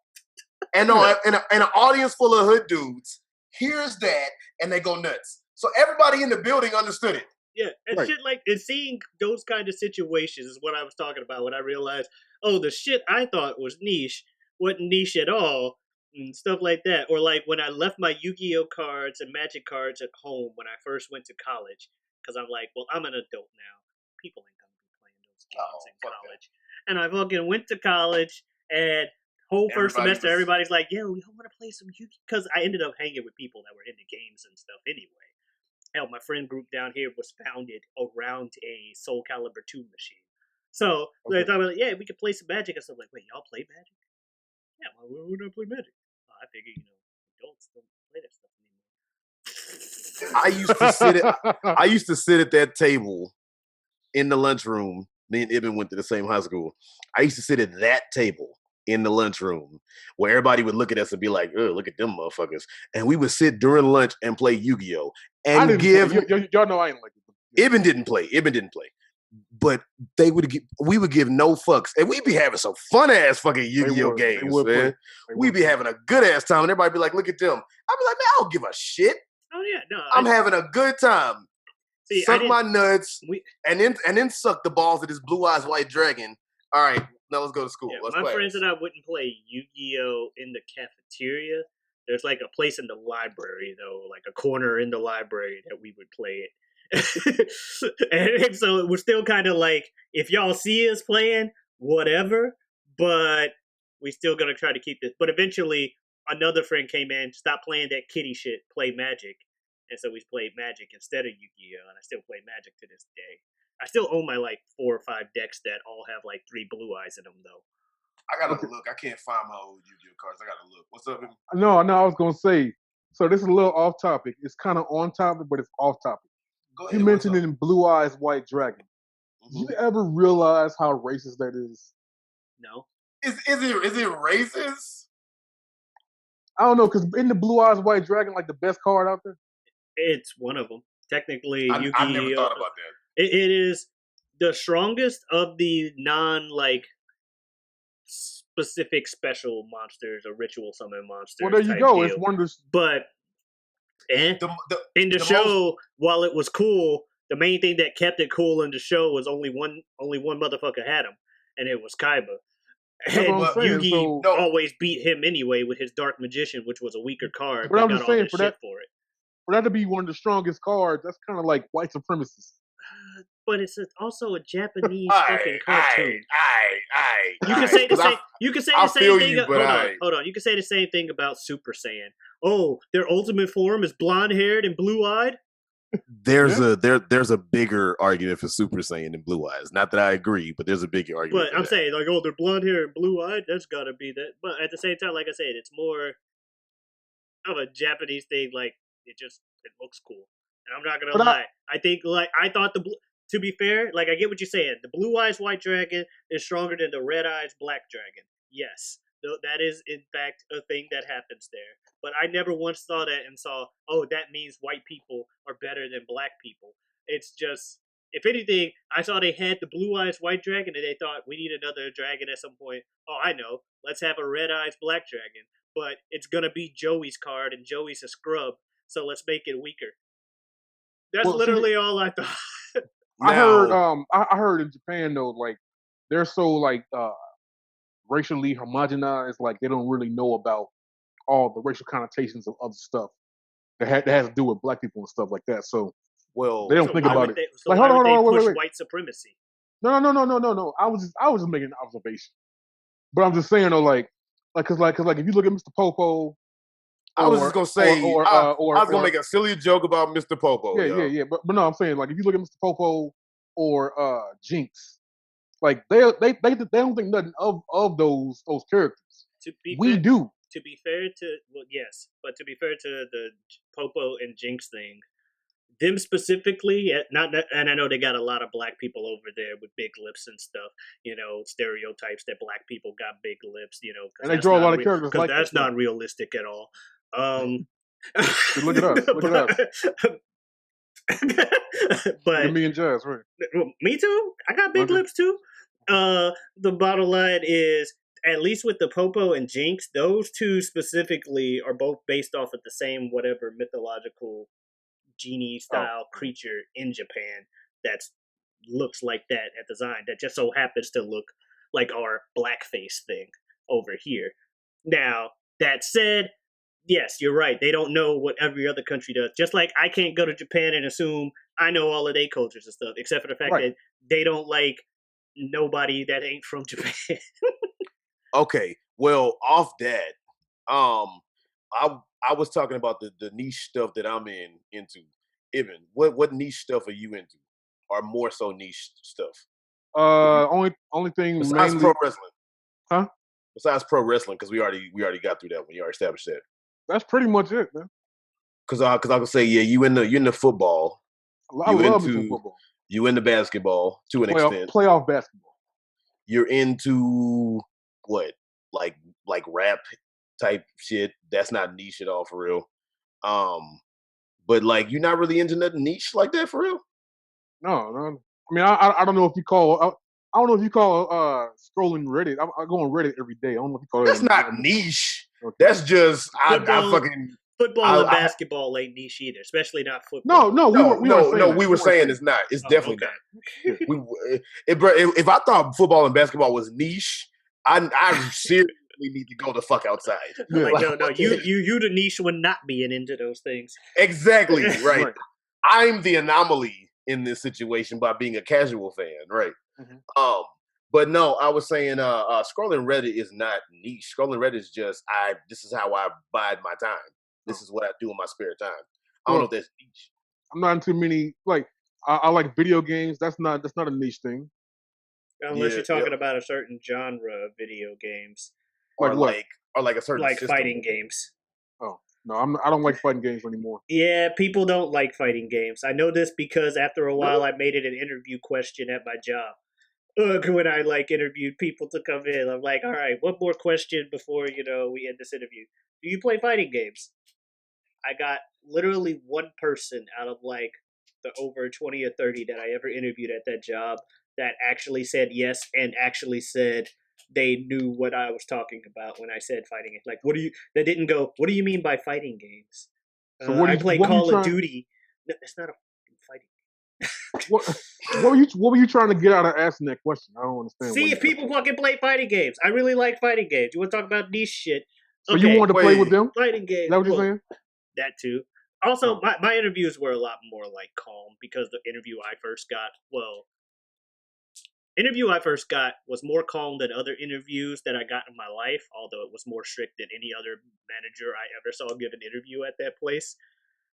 And an audience full of hood dudes hears that and they go nuts. So everybody in the building understood it. Yeah, and shit like, and seeing those kind of situations is what I was talking about when I realized, oh, the shit I thought was niche wasn't niche at all, and stuff like that. Or like when I left my Yu-Gi-Oh cards and Magic cards at home when I first went to college, because I'm like, well, I'm an adult now. People ain't gonna be playing those games in college. That. And I fucking went to college, and whole first semester, everybody's like, yo, we want to play some Yu-Gi-Oh, because I ended up hanging with people that were into games and stuff anyway. Hell, my friend group down here was founded around a Soul Calibur 2 machine. So they thought, like, yeah, we could play some Magic. And so I'm like, wait, y'all play Magic? Yeah, well, we don't play Magic. I figure, adults don't play that stuff anymore. I used to sit at that table in the lunchroom Me and Ibn went to the same high school. I used to sit at that table in the lunchroom where everybody would look at us and be like, "Oh, look at them motherfuckers." And we would sit during lunch and play Yu-Gi-Oh! I And didn't give play. Y'all know I ain't like it. Ibn didn't play. But we would give no fucks. And we'd be having some fun ass fucking Yu-Gi-Oh! Games, man. We'd be having a good ass time, and everybody be like, "Look at them." I'd be like, "Man, I don't give a shit." Oh yeah, no, I'm having a good time. See, suck my nuts, and then suck the balls of this blue eyes white dragon. All right, now let's go to school. Yeah, my friends and I wouldn't play Yu-Gi-Oh! In the cafeteria. There's like a place in the library, though, like a corner in the library that we would play it. and so we're still kind of like, if y'all see us playing, whatever, but we still gonna try to keep this. But eventually, another friend came in, stopped playing that kitty shit, play Magic. And so we played Magic instead of Yu-Gi-Oh! And I still play Magic to this day. I still own my like 4 or 5 decks that all have like 3 blue eyes in them, though. I gotta look. I can't find my old Yu-Gi-Oh! Cards. I gotta look. What's up? No, I was gonna say. So this is a little off topic. It's kind of on topic, but it's off topic. Go ahead. You mentioned it in Blue Eyes White Dragon. Mm-hmm. You ever realize how racist that is? No. Is it racist? I don't know, because in the Blue Eyes White Dragon, like the best card out there. It's one of them. Technically, Yu-Gi-Oh! I never thought about that. It is the strongest of the like specific special monsters or ritual summon monsters. Well, there you go. Deal. It's wonders. But in the show, while it was cool, the main thing that kept it cool in the show was only one motherfucker had him, and it was Kaiba. And Yugi always beat him anyway with his Dark Magician, which was a weaker card. But I'm just saying, for that to be one of the strongest cards, that's kind of like white supremacist. But it's also a Japanese fucking cartoon. You can say the same. You can say the same thing. Hold on. You can say the same thing about Super Saiyan. Oh, their ultimate form is blonde-haired and blue-eyed. There's a bigger argument for Super Saiyan than Blue Eyes. Not that I agree, but there's a bigger argument. But I'm saying, like, oh, they're blonde hair and blue eyed. That's got to be that. But at the same time, like I said, it's more of a Japanese thing. Like it looks cool. And I'm not gonna lie. I think I thought to be fair, like I get what you're saying. The Blue Eyes White Dragon is stronger than the Red Eyes Black Dragon. Yes, that is in fact a thing that happens there. But I never once saw that and saw, oh, that means white people are better than black people. It's just, if anything, I saw they had the Blue Eyes White Dragon and they thought we need another dragon at some point. Oh, I know. Let's have a Red Eyes Black Dragon. But it's going to be Joey's card and Joey's a scrub. So let's make it weaker. That's literally all I thought. I heard in Japan though, like they're so like racially homogenized, like they don't really know about all the racial connotations of other stuff that has to do with black people and stuff like that. So they don't think about it. Like hold on, wait. White supremacy. No. I was just making an observation, but I'm just saying though, like if you look at Mr. Popo. I was just gonna say, I was gonna make a silly joke about Mr. Popo. Yeah. But no, I'm saying like if you look at Mr. Popo or Jinx, like they don't think nothing of those characters. We do. To be fair to to be fair to the Popo and Jinx thing, them specifically, and I know they got a lot of black people over there with big lips and stuff. You know, stereotypes that black people got big lips. You know, and they draw a lot of characters because that's not realistic at all. Look at us. But me and Jazz, right? Me too. I got big lips too. The bottom line is, at least with the Popo and Jinx, those two specifically are both based off of the same whatever mythological genie style creature in Japan that looks like that at design. That just so happens to look like our blackface thing over here. Now that said, yes, you're right. They don't know what every other country does. Just like I can't go to Japan and assume I know all of their cultures and stuff, except for the fact that they don't like nobody that ain't from Japan. Okay, well, off that, I was talking about the niche stuff that I'm into. Ibn, what niche stuff are you into, or more so niche stuff? Only thing besides pro wrestling, huh? Besides pro wrestling, because we already got through that one. You already established that. That's pretty much it, man. Because I can say, yeah, you in the football. I love football. You into basketball to an extent. Playoff basketball. You're into what? Like rap type shit. That's not niche at all for real. But like you're not really into nothing niche like that for real? No. I mean, I don't know if you call. I don't know if you call scrolling Reddit. I go on Reddit every day. I don't know if you call That's it. not niche. Okay. That's just football and basketball ain't niche either, especially not football. We were saying it's not. It's definitely not. If I thought football and basketball was niche, I seriously need to go the fuck outside. No, you the niche one not being into those things. Exactly, right. I'm the anomaly in this situation by being a casual fan, right? Mm-hmm. But no, I was saying scrolling Reddit is not niche. Scrolling Reddit is just this is how I bide my time. This is what I do in my spare time. I don't know if that's niche. I'm not into many I like video games. That's not a niche thing. Unless you're talking about a certain genre of video games. Or like a certain system. Fighting games. Oh. No, I don't like fighting games anymore. Yeah, people don't like fighting games. I know this because after a while I made it an interview question at my job. When I interviewed people to come in, I'm like, all right, one more question before we end this interview. Do you play fighting games? I got literally one person out of the over 20 or 30 that I ever interviewed at that job that actually said yes and actually said they knew what I was talking about when I said fighting games. They didn't go, what do you mean by fighting games? So I play Call of Duty. No, it's not a fighting game. What were you trying to get out of asking that question? I don't understand. See if people fucking play fighting games. I really like fighting games. You want to talk about niche shit? So you wanted to play with them? Fighting games. Is that what you're saying? That too. Also, my interviews were a lot more calm because the interview I first got was more calm than other interviews that I got in my life, although it was more strict than any other manager I ever saw give an interview at that place.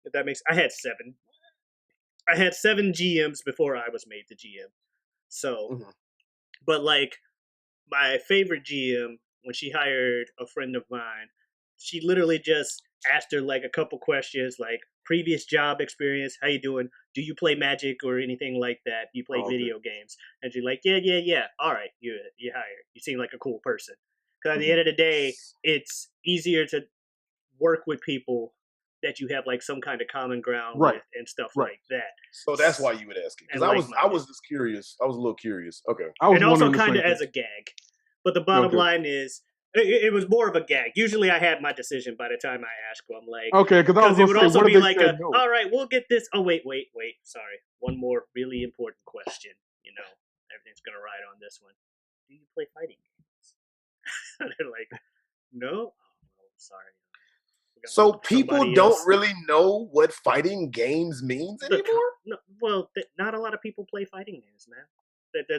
If that makes I had seven GMs before I was made the GM. So, but my favorite GM, when she hired a friend of mine, she literally just asked her a couple questions previous job experience, how you doing? Do you play Magic or anything like that? Do you play video games? And she's like, yeah. All right, you hired. You seem like a cool person. Because at the end of the day, it's easier to work with people that you have some kind of common ground with and stuff like that. So that's why you would ask it. Because I was just curious. I was a little curious. Okay. And also kind of as a gag. But the bottom line is, it was more of a gag. Usually I had my decision by the time I asked them. Okay, because it would also be all right, we'll get this. Oh, wait. Sorry. One more really important question. Everything's going to ride on this one. Do you play fighting games? They're like, no. Oh, sorry. So people don't really know what fighting games means anymore? Not a lot of people play fighting games, man.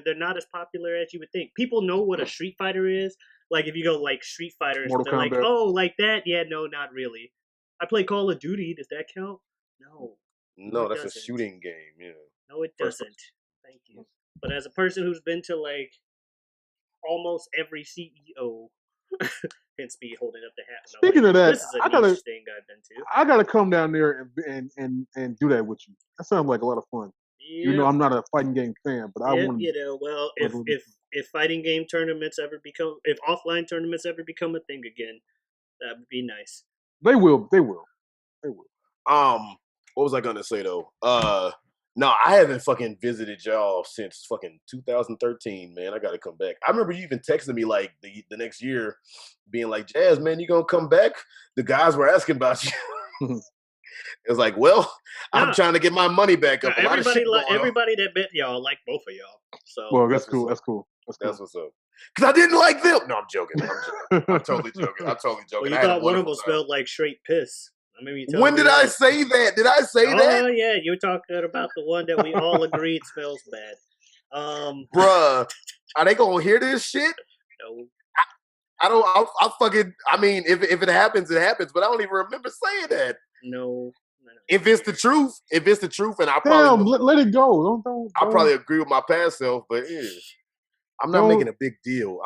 They're not as popular as you would think. People know what a Street Fighter is. If you go Street Fighter, they're like, oh, like that? Yeah, no, not really. I play Call of Duty. Does that count? No, that's a shooting game. Yeah. No, it doesn't. Thank you. But as a person who's been to almost every CEO, hence me holding up the hat. Speaking of that, this is a niche thing I've been to. I gotta come down there and do that with you. That sounds like a lot of fun. Yeah. I'm not a fighting game fan, but I want to. Well, if fighting game tournaments if offline tournaments ever become a thing again, that would be nice. They will. What was I gonna say though? No, I haven't fucking visited y'all since fucking 2013, man. I gotta come back. I remember you even texting me the next year, being like, "Jazz, man, you gonna come back?" The guys were asking about you. It was like, well, I'm trying to get my money back up. Everybody that met y'all like both of y'all. So well, that's cool. That's what's up. Because I didn't like them. No, I'm joking. I'm totally joking. Well, you thought one of them smelled like straight piss. When did I say that? Did I say that? Oh yeah, you're talking about the one that we all agreed smells bad. Bruh, are they gonna hear this shit? No. I mean, if it happens, it happens. But I don't even remember saying that. No. If it's the truth, and I probably let it go. Don't. I probably agree with my past self, but I'm not making a big deal.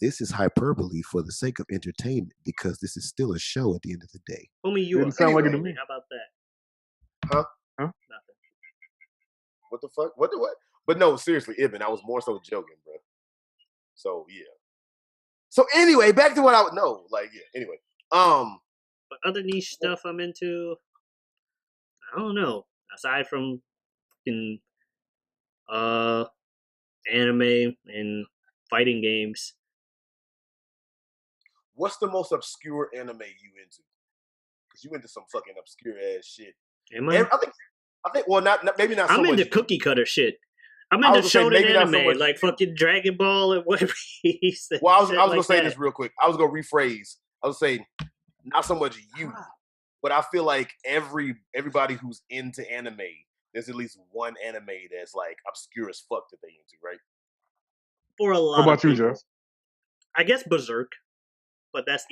This is hyperbole for the sake of entertainment because this is still a show at the end of the day. Homie, you didn't sound like it to me. How about that? Huh? Nothing. What the fuck? What? But no, seriously, Ibn, I was more so joking, bro. So yeah. So anyway, back to what I would know. Like, yeah. Anyway, but other niche stuff I'm into, I don't know. Aside from in anime and fighting games. What's the most obscure anime you into? Because you into some fucking obscure ass shit. Am I? I think. Well, not maybe not. So I'm into much, cookie cutter shit. I'm into shonen anime, so like fucking Dragon Ball and whatever. Well, I was gonna say this real quick. I was gonna rephrase. I was saying not so much you, but I feel like everybody who's into anime, there's at least one anime that's like obscure as fuck that they into, right? For a lot. What about you, Jeff? I guess Berserk, but that's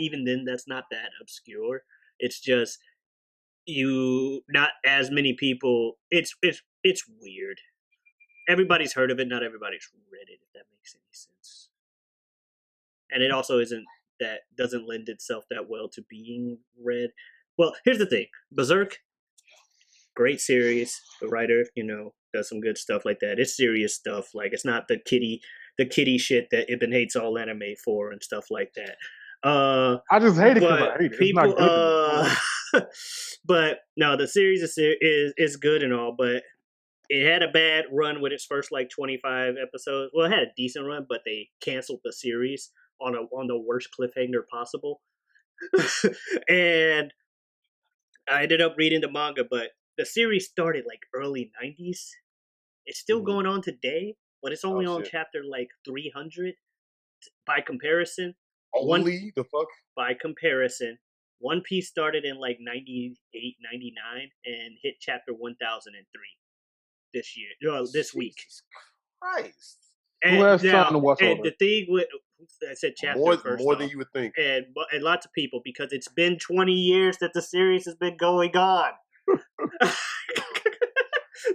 not that obscure. It's just not as many people. It's weird. Everybody's heard of it. Not everybody's read it. If that makes any sense. And it also doesn't lend itself that well to being read. Well, here's the thing: Berserk, great series. The writer, does some good stuff like that. It's serious stuff. Like it's not the kiddie shit that Ibn hates all anime for and stuff like that. I just hate it because I hate it. People, it's not good. But no, the series is good and all, but it had a bad run with its first 25 episodes. Well, it had a decent run, but they canceled the series on the worst cliffhanger possible. And I ended up reading the manga, but the series started early 90s. It's still going on today, but it's only on chapter 300 by comparison. By comparison, One Piece started in 98, 99 and hit chapter 1003 this week. Christ. And who has time to watch all the thing with I said chapter more than you would think, and lots of people, because it's been 20 years that the series has been going on.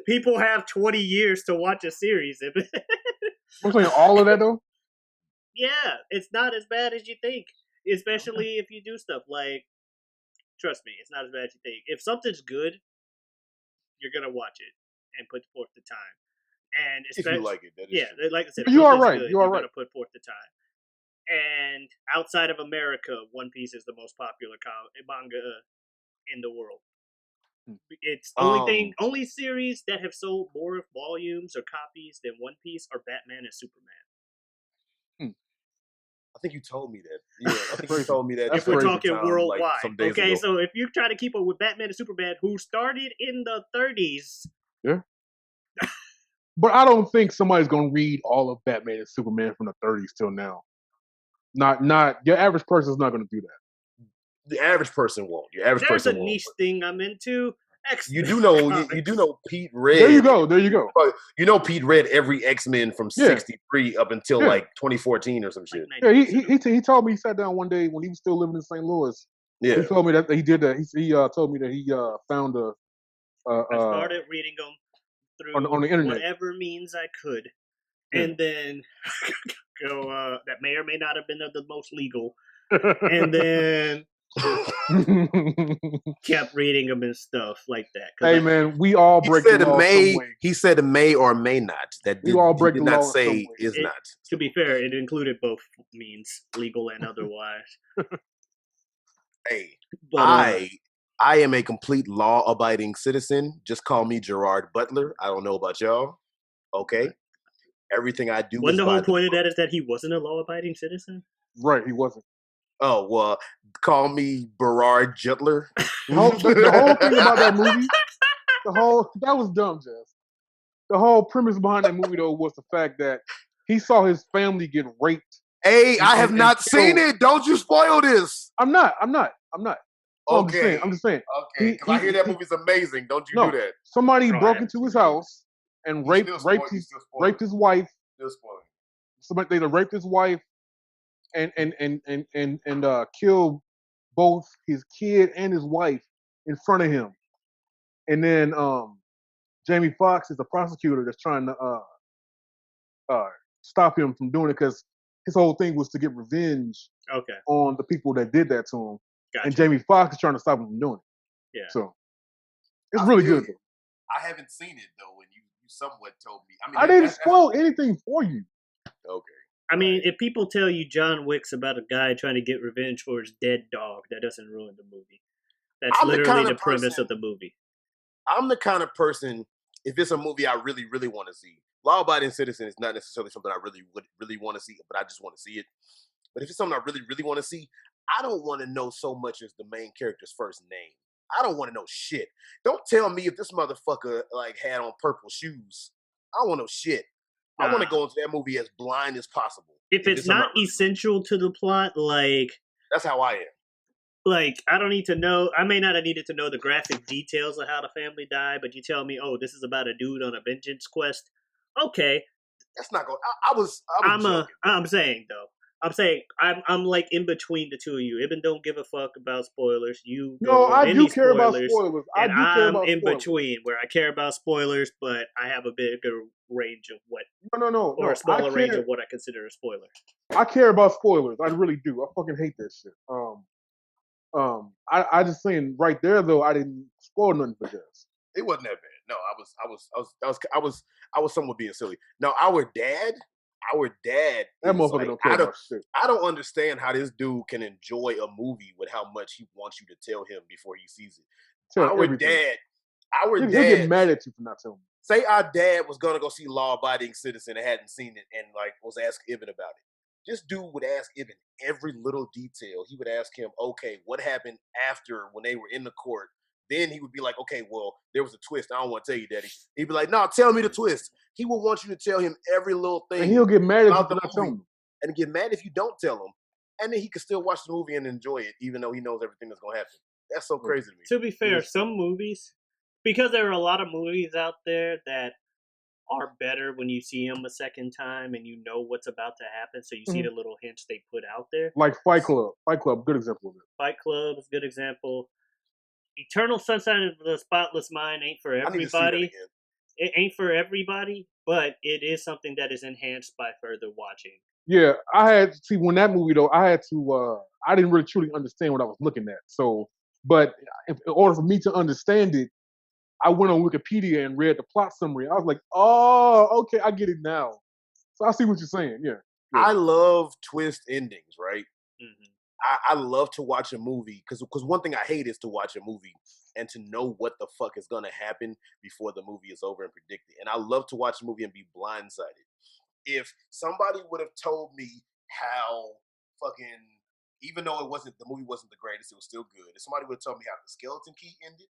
People have 20 years to watch a series. I'm saying all of that though. Yeah, it's not as bad as you think, especially if you do stuff trust me, it's not as bad as you think. If something's good, you're gonna watch it and put forth the time. And if you like it, that is true. Like I said, you are right. You're gonna put forth the time. And outside of America, One Piece is the most popular manga in the world. It's the only series that have sold more volumes or copies than One Piece are Batman and Superman. I think you told me that. Yeah, I think you told me that. If we're talking worldwide. Okay, so if you try to keep up with Batman and Superman, who started in the 30s. Yeah. But I don't think somebody's going to read all of Batman and Superman from the 30s till now. Not your average person's not going to do that. The average person won't. There's a niche thing I'm into. You do know Pete read. There you go. You know Pete read every X-Men from 63 up until 2014 or some shit. Yeah, he told me he sat down one day when he was still living in St. Louis. Yeah, he told me that he did that. He told me that he found I started reading them through on the internet, whatever means I could, and then that may or may not have been the most legal, and then. Kept reading them and stuff like that. Hey man, we all break the law. He said may or may not. That we all break the law. Not say is not. To be fair, it included both means, legal and otherwise. Hey, but, I am a complete law-abiding citizen. Just call me Gerard Butler. I don't know about y'all. Okay, everything I do. Wasn't the whole point of that is that he wasn't a law-abiding citizen? Right, he wasn't. Oh, well, call me Berard Jutler. The whole thing about that movie, that was dumb, Jess. The whole premise behind that movie, though, was the fact that he saw his family get raped. Hey, I have not seen it. Don't you spoil this. I'm not. Okay. I'm just saying. Okay, I hear that movie's amazing. Don't you do that. Somebody broke into his house and raped his wife. Still spoiling. Somebody, they raped his wife. And kill both his kid and his wife in front of him. And then Jamie Foxx is the prosecutor that's trying to stop him from doing it because his whole thing was to get revenge on the people that did that to him. Gotcha. And Jamie Foxx is trying to stop him from doing it. Yeah. So it's really good. I haven't seen it though, and you somewhat told me. I didn't spoil anything for you. Okay. I mean, if people tell you John Wick's about a guy trying to get revenge for his dead dog, that doesn't ruin the movie. That's literally the premise of the movie. I'm the kind of person, if it's a movie I really, really want to see, Law Abiding Citizen is not necessarily something I really want to see, but I just want to see it. But if it's something I really, really want to see, I don't want to know so much as the main character's first name. I don't want to know shit. Don't tell me if this motherfucker like had on purple shoes. I don't want no shit. I want to go into that movie as blind as possible. If it's not essential to the plot, like... That's how I am. Like, I don't need to know... I may not have needed to know the graphic details of how the family died, but you tell me, oh, this is about a dude on a vengeance quest. Okay. That's not going... I'm saying, though. I'm like in between the two of you. Ibn don't give a fuck about spoilers. I do care about spoilers. I'm in between where I care about spoilers, but I have a bigger range of what. Or a smaller range of what I consider a spoiler. I care about spoilers. I really do. I fucking hate that shit. I just saying right there though. I didn't spoil nothing for this. It wasn't that bad. No, I was somewhat being silly. No, our dad. That motherfucker don't care about shit. I don't understand how this dude can enjoy a movie with how much he wants you to tell him before he sees it. Our dad. He'll get mad at you for not telling me. Say our dad was gonna go see Law Abiding Citizen and hadn't seen it and like was asking Ibn about it. This dude would ask Ibn every little detail. He would ask him, okay, what happened after when they were in the court? Then he would be like, okay, well, there was a twist. I don't want to tell you, Daddy. He'd be like, no, tell me the twist. He will want you to tell him every little thing. And he'll get mad if you don't tell him. And get mad if you don't tell him. And then he can still watch the movie and enjoy it, even though he knows everything that's going to happen. That's so crazy to me. To be fair, some movies, because there are a lot of movies out there that are better when you see them a second time and you know what's about to happen, so you see the little hints they put out there. Like Fight Club. Fight Club, good example of it. Fight Club is a good example. Eternal Sunshine of the Spotless Mind ain't for everybody. It ain't for everybody, but it is something that is enhanced by further watching. Yeah, when that movie though, I didn't really truly understand what I was looking at. So, but in order for me to understand it, I went on Wikipedia and read the plot summary. I was like, oh, okay, I get it now. So I see what you're saying. Yeah. I love twist endings, right? Mm-hmm. I love to watch a movie because one thing I hate is to watch a movie and to know what the fuck is going to happen before the movie is over and predicted. And I love to watch a movie and be blindsided. If somebody would have told me how fucking, even though the movie wasn't the greatest, it was still good. If somebody would have told me how the Skeleton Key ended,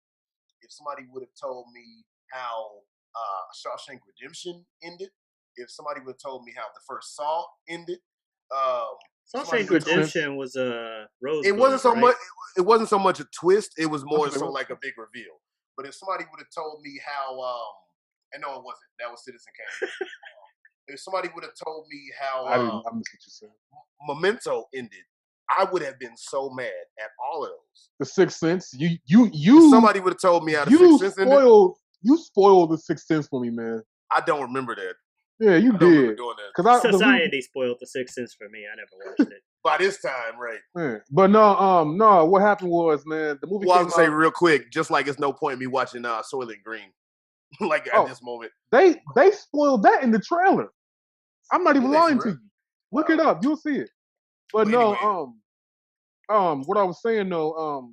if somebody would have told me how Shawshank Redemption ended, if somebody would have told me how the first Saw ended, Shawshank Redemption was a rose. It wasn't so much. It wasn't so much a twist. It was more so like a big reveal. But if somebody would have told me how, and no, it wasn't. That was Citizen Kane. If somebody would have told me how I missed what you said. Memento ended, I would have been so mad at all of those. The Sixth Sense. You. If somebody would have told me how the Sixth Sense ended. You spoiled the Sixth Sense for me, man. I don't remember that. Yeah, you did. Society spoiled the Sixth Sense for me. I never watched it. By this time, right? Yeah. But no. What happened was, man, the movie. Well, I was gonna say real quick, just like it's no point in me watching Soylent Green, like at this moment. They spoiled that in the trailer. I'm not even lying to you. Look it up, you'll see it. But anyway. What I was saying though,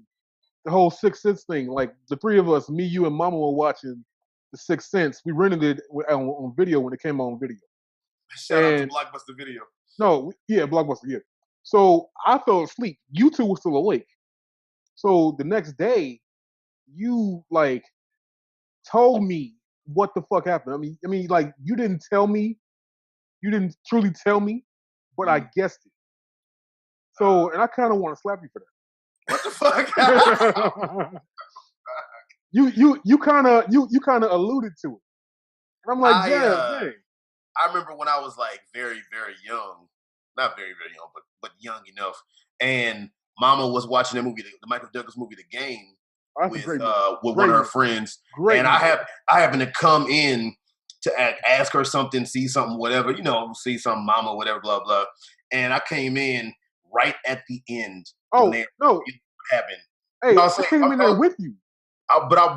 the whole Sixth Sense thing, like the three of us, me, you, and Mama were watching The Sixth Sense. We rented it on video when it came on video. Shout out to Blockbuster Video. No, yeah, Blockbuster, yeah. So I fell asleep. You two were still awake. So the next day, you like told me what the fuck happened. I mean, like you didn't tell me. You didn't truly tell me, but I guessed it. So, and I kind of want to slap you for that. What the fuck? you kind of alluded to it. And I'm like, dang. I remember when I was like very, very young, not very, very young, but young enough, and Mama was watching the movie, the Michael Douglas movie, The Game, with one of her friends, and I happened to come in to ask her something, see something, whatever, see something, Mama, whatever, blah blah, and I came in right at the end. Oh no, it happened. Hey, I came in there with you.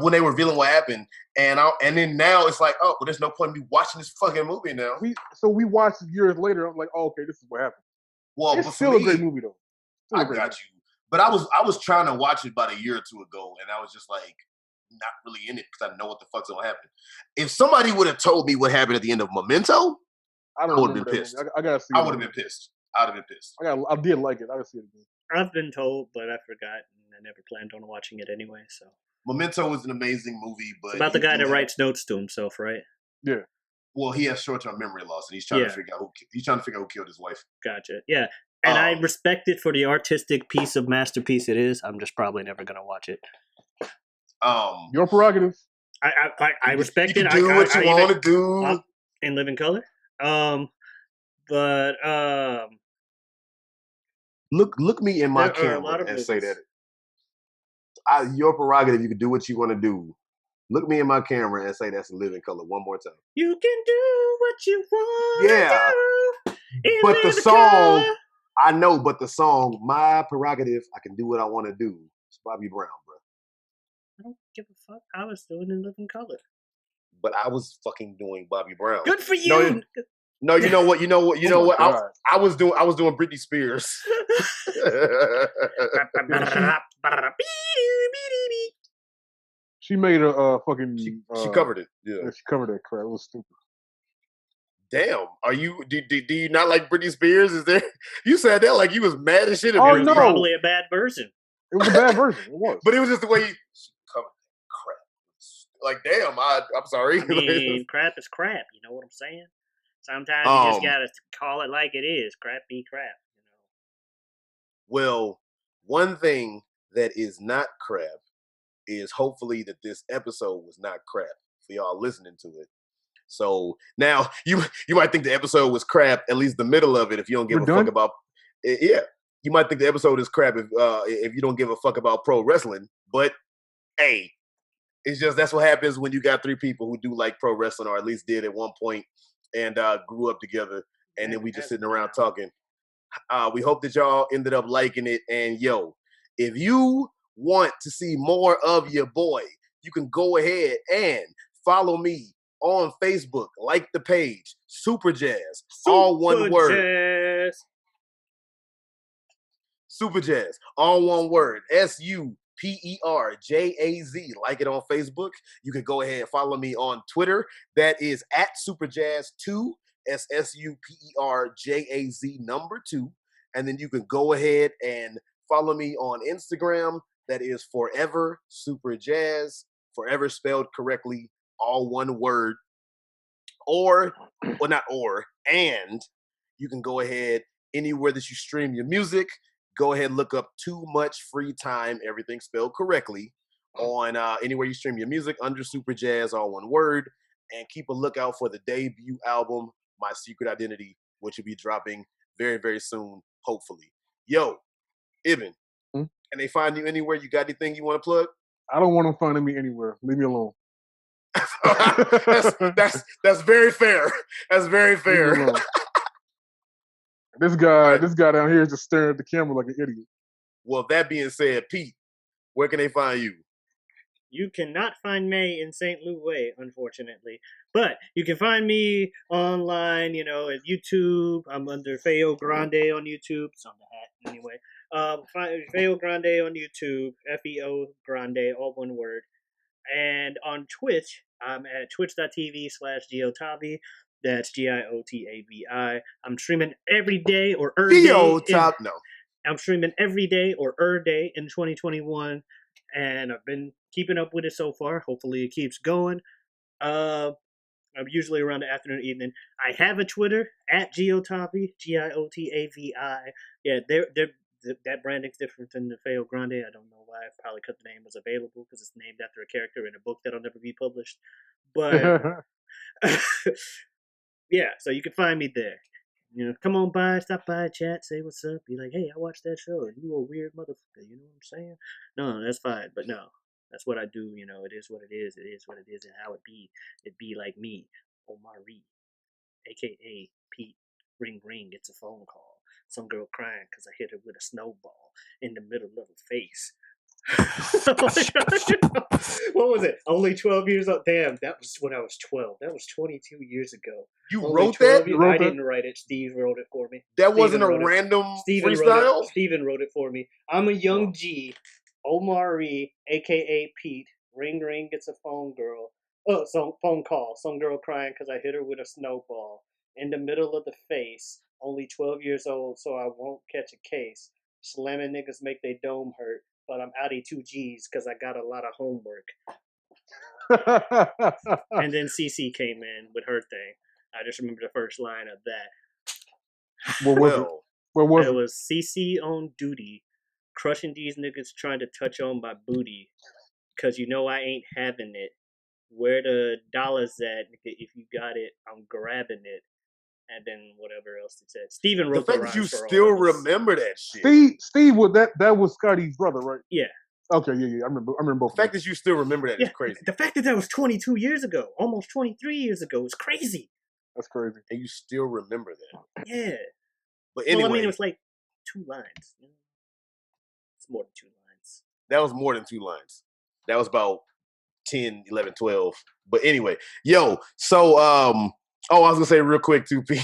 when they were revealing what happened, and then now it's like, oh, well, there's no point in me watching this fucking movie now. We watched it years later. I'm like, oh, okay, this is what happened. Well, it's still a great movie though. I got you, but I was trying to watch it about a year or two ago, and I was just like, not really in it because I know what the fuck's gonna happen. If somebody would have told me what happened at the end of Memento, I would have been pissed. I gotta see. I would have been pissed. I'd have been pissed. I did like it. I gotta see it again. I've been told, but I forgot, and I never planned on watching it anyway. So Memento is an amazing movie, but it's about the guy that writes notes to himself, right? Yeah. Well, he has short-term memory loss, and he's trying to figure out who killed his wife. Gotcha. Yeah, and I respect it for the artistic piece of masterpiece it is. I'm just probably never gonna watch it. Your prerogative. I respect it. Do what you want to do in living color. But look me in my camera and say that. Your prerogative. You can do what you want to do. Look me in my camera and say that's in living color one more time. You can do what you want. Yeah, but the song, color. I know. But the song, my prerogative. I can do what I want to do. It's Bobby Brown, bro. I don't give a fuck. I was doing in living color. But I was fucking doing Bobby Brown. Good for you. No, you know what? I was doing Britney Spears. She made a fucking. She covered it. Yeah, she covered that crap. It was stupid. Damn, do you not like Britney Spears? Is there? You said that like you was mad as shit. Oh no, probably a bad version. It was a bad version. It was, but it was just the way you covered crap. Like, damn, I'm sorry. I mean, crap is crap. You know what I'm saying? Sometimes you just gotta call it like it is. Crap be crap. You know. Well, one thing that is not crap is hopefully that this episode was not crap for y'all listening to it. So now you might think the episode was crap, at least the middle of it, if you don't give a fuck about it. Yeah. You might think the episode is crap if you don't give a fuck about pro wrestling. But hey, it's just that's what happens when you got three people who do like pro wrestling, or at least did at one point, and grew up together, and then we just sitting around talking. We hope that y'all ended up liking it. And yo, if you want to see more of your boy, you can go ahead and follow me on Facebook. Like the page, Superjaz, all one word. Superjaz, all one word. SUPERJAZ. Like it on Facebook. You can go ahead and follow me on Twitter. That is at Superjaz2. SUPERJAZ 2. And then you can go ahead and follow me on Instagram. That is Forever Superjaz. Forever spelled correctly, all one word. And you can go ahead anywhere that you stream your music. Go ahead and look up Too Much Free Time, everything spelled correctly, on anywhere you stream your music under Superjaz, all one word. And keep a lookout for the debut album, My Secret Identity, which will be dropping very, very soon, hopefully. Yo, Ibn, can they find you anywhere? You got anything you want to plug? I don't want them finding me anywhere. Leave me alone. that's very fair. That's very fair. This guy down here is just staring at the camera like an idiot. Well, that being said, Pete, where can they find you? You cannot find me in St. Louis, unfortunately. But you can find me online, at YouTube. I'm under feogrande on YouTube. It's on the hat, anyway. feogrande on YouTube, FEO Grande, all one word. And on Twitch, I'm at twitch.tv/Giotavi. That's GIOTAVI. I'm streaming every day or day. I'm streaming every day or day in 2021. And I've been keeping up with it so far. Hopefully it keeps going. I'm usually around the afternoon, evening. I have a Twitter at Giotavi, GIOTAVI. Yeah, that branding's different than the Feo Grande. I don't know why. Probably because the name was available, because it's named after a character in a book that'll never be published. But yeah, so you can find me there. Come on by, stop by, chat, say what's up. Be like, hey, I watched that show, and you a weird motherfucker. You know what I'm saying? No, that's fine. But no, that's what I do. It is what it is. It is what it is, and how it be. It be like me, Omari, a.k.a. Pete. Ring, ring, it's a phone call. Some girl crying because I hit her with a snowball in the middle of her face. What was it? Only 12 years old. Damn, that was when I was 12. That was 22 years ago. You wrote that? I didn't write it. Steve wrote it for me. That wasn't a random freestyle? Steven wrote it for me. I'm a young G. Omari, a.k.a. Pete. Ring, ring, it's a phone girl. Oh, phone call. Some girl crying because I hit her with a snowball. In the middle of the face. Only 12 years old, so I won't catch a case. Slamming niggas make they dome hurt. But I'm outie 2 G's because I got a lot of homework. And then CC came in with her thing. I just remember the first line of that. What was it? What was it? It was CC on duty, crushing these niggas trying to touch on my booty. Because you know I ain't having it. Where the dollars at? If you got it, I'm grabbing it. And then whatever else it said. Steven wrote the fact that you still remember that shit. Steve was that was Scotty's brother, right? Yeah. Okay, yeah. I remember both. The fact that you still remember that is crazy. The fact that was 22 years ago, almost 23 years ago, is crazy. That's crazy. And you still remember that. Yeah. But anyway. Well, I mean, it was like 2 lines. It's more than 2 lines. That was more than 2 lines. That was about 10, 11, 12. But anyway, so I was gonna say real quick too, P.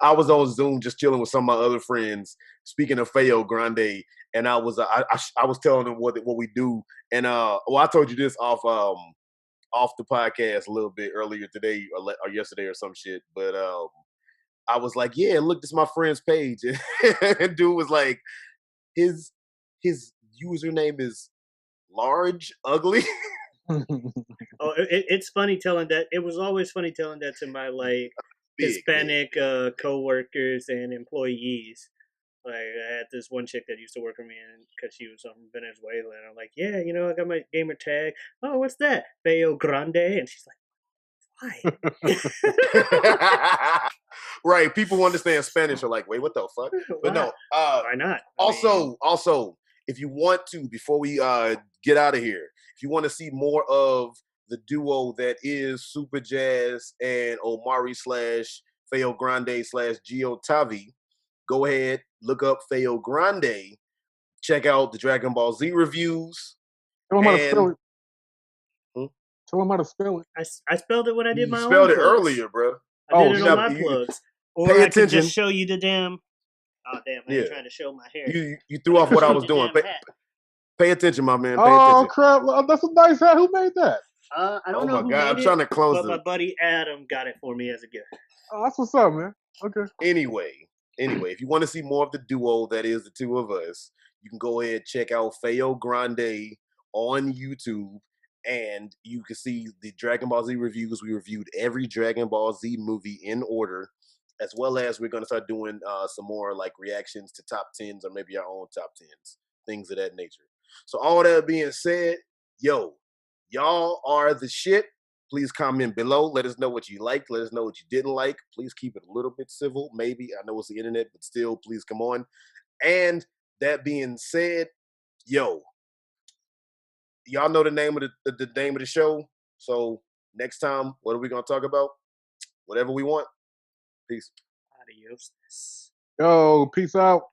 I was on Zoom just chilling with some of my other friends. Speaking of feogrande, and I was telling them what we do, and I told you this off the podcast a little bit earlier today or yesterday or some shit, but I was like, yeah, look, this is my friend's page, and dude was like, his username is large ugly. It's funny telling that. It was always funny telling that to my Hispanic co-workers and employees. Like, I had this one chick that used to work for me, and because she was from Venezuela, and I'm like, yeah, I got my gamer tag. Oh, what's that? feogrande, and she's like, why? Right, people who understand Spanish are like, wait, what the fuck? But no, why not? Also, if you want to, before we get out of here, if you want to see more of the duo that is Superjaz and Omari / feogrande / Gio Tavi, go ahead, look up feogrande, check out the Dragon Ball Z reviews. Tell them how to spell it. Tell them how to spell it. I spelled it when I did my own. You spelled it earlier, bro. I did it on my plugs. Or pay I attention. Could just show you the damn. Oh damn! I ain't trying to show my hair. You threw off what I was doing. Pay attention, my man. Pay attention. Oh crap! That's a nice hat. Who made that? I don't know. Oh my god! I'm trying to close it. But my buddy Adam got it for me as a gift. Oh, that's what's up, man. Okay. Anyway, if you want to see more of the duo that is the two of us, you can go ahead and check out feogrande on YouTube, and you can see the Dragon Ball Z reviews. We reviewed every Dragon Ball Z movie in order, as well as we're going to start doing some more like reactions to top 10s or maybe our own top 10s, things of that nature. So all that being said, y'all are the shit. Please comment below. Let us know what you liked. Let us know what you didn't like. Please keep it a little bit civil. Maybe. I know it's the internet, but still, please come on. And that being said, y'all know the name of the name of the show. So next time, what are we gonna talk about? Whatever we want. Peace. Adios. Yo, peace out.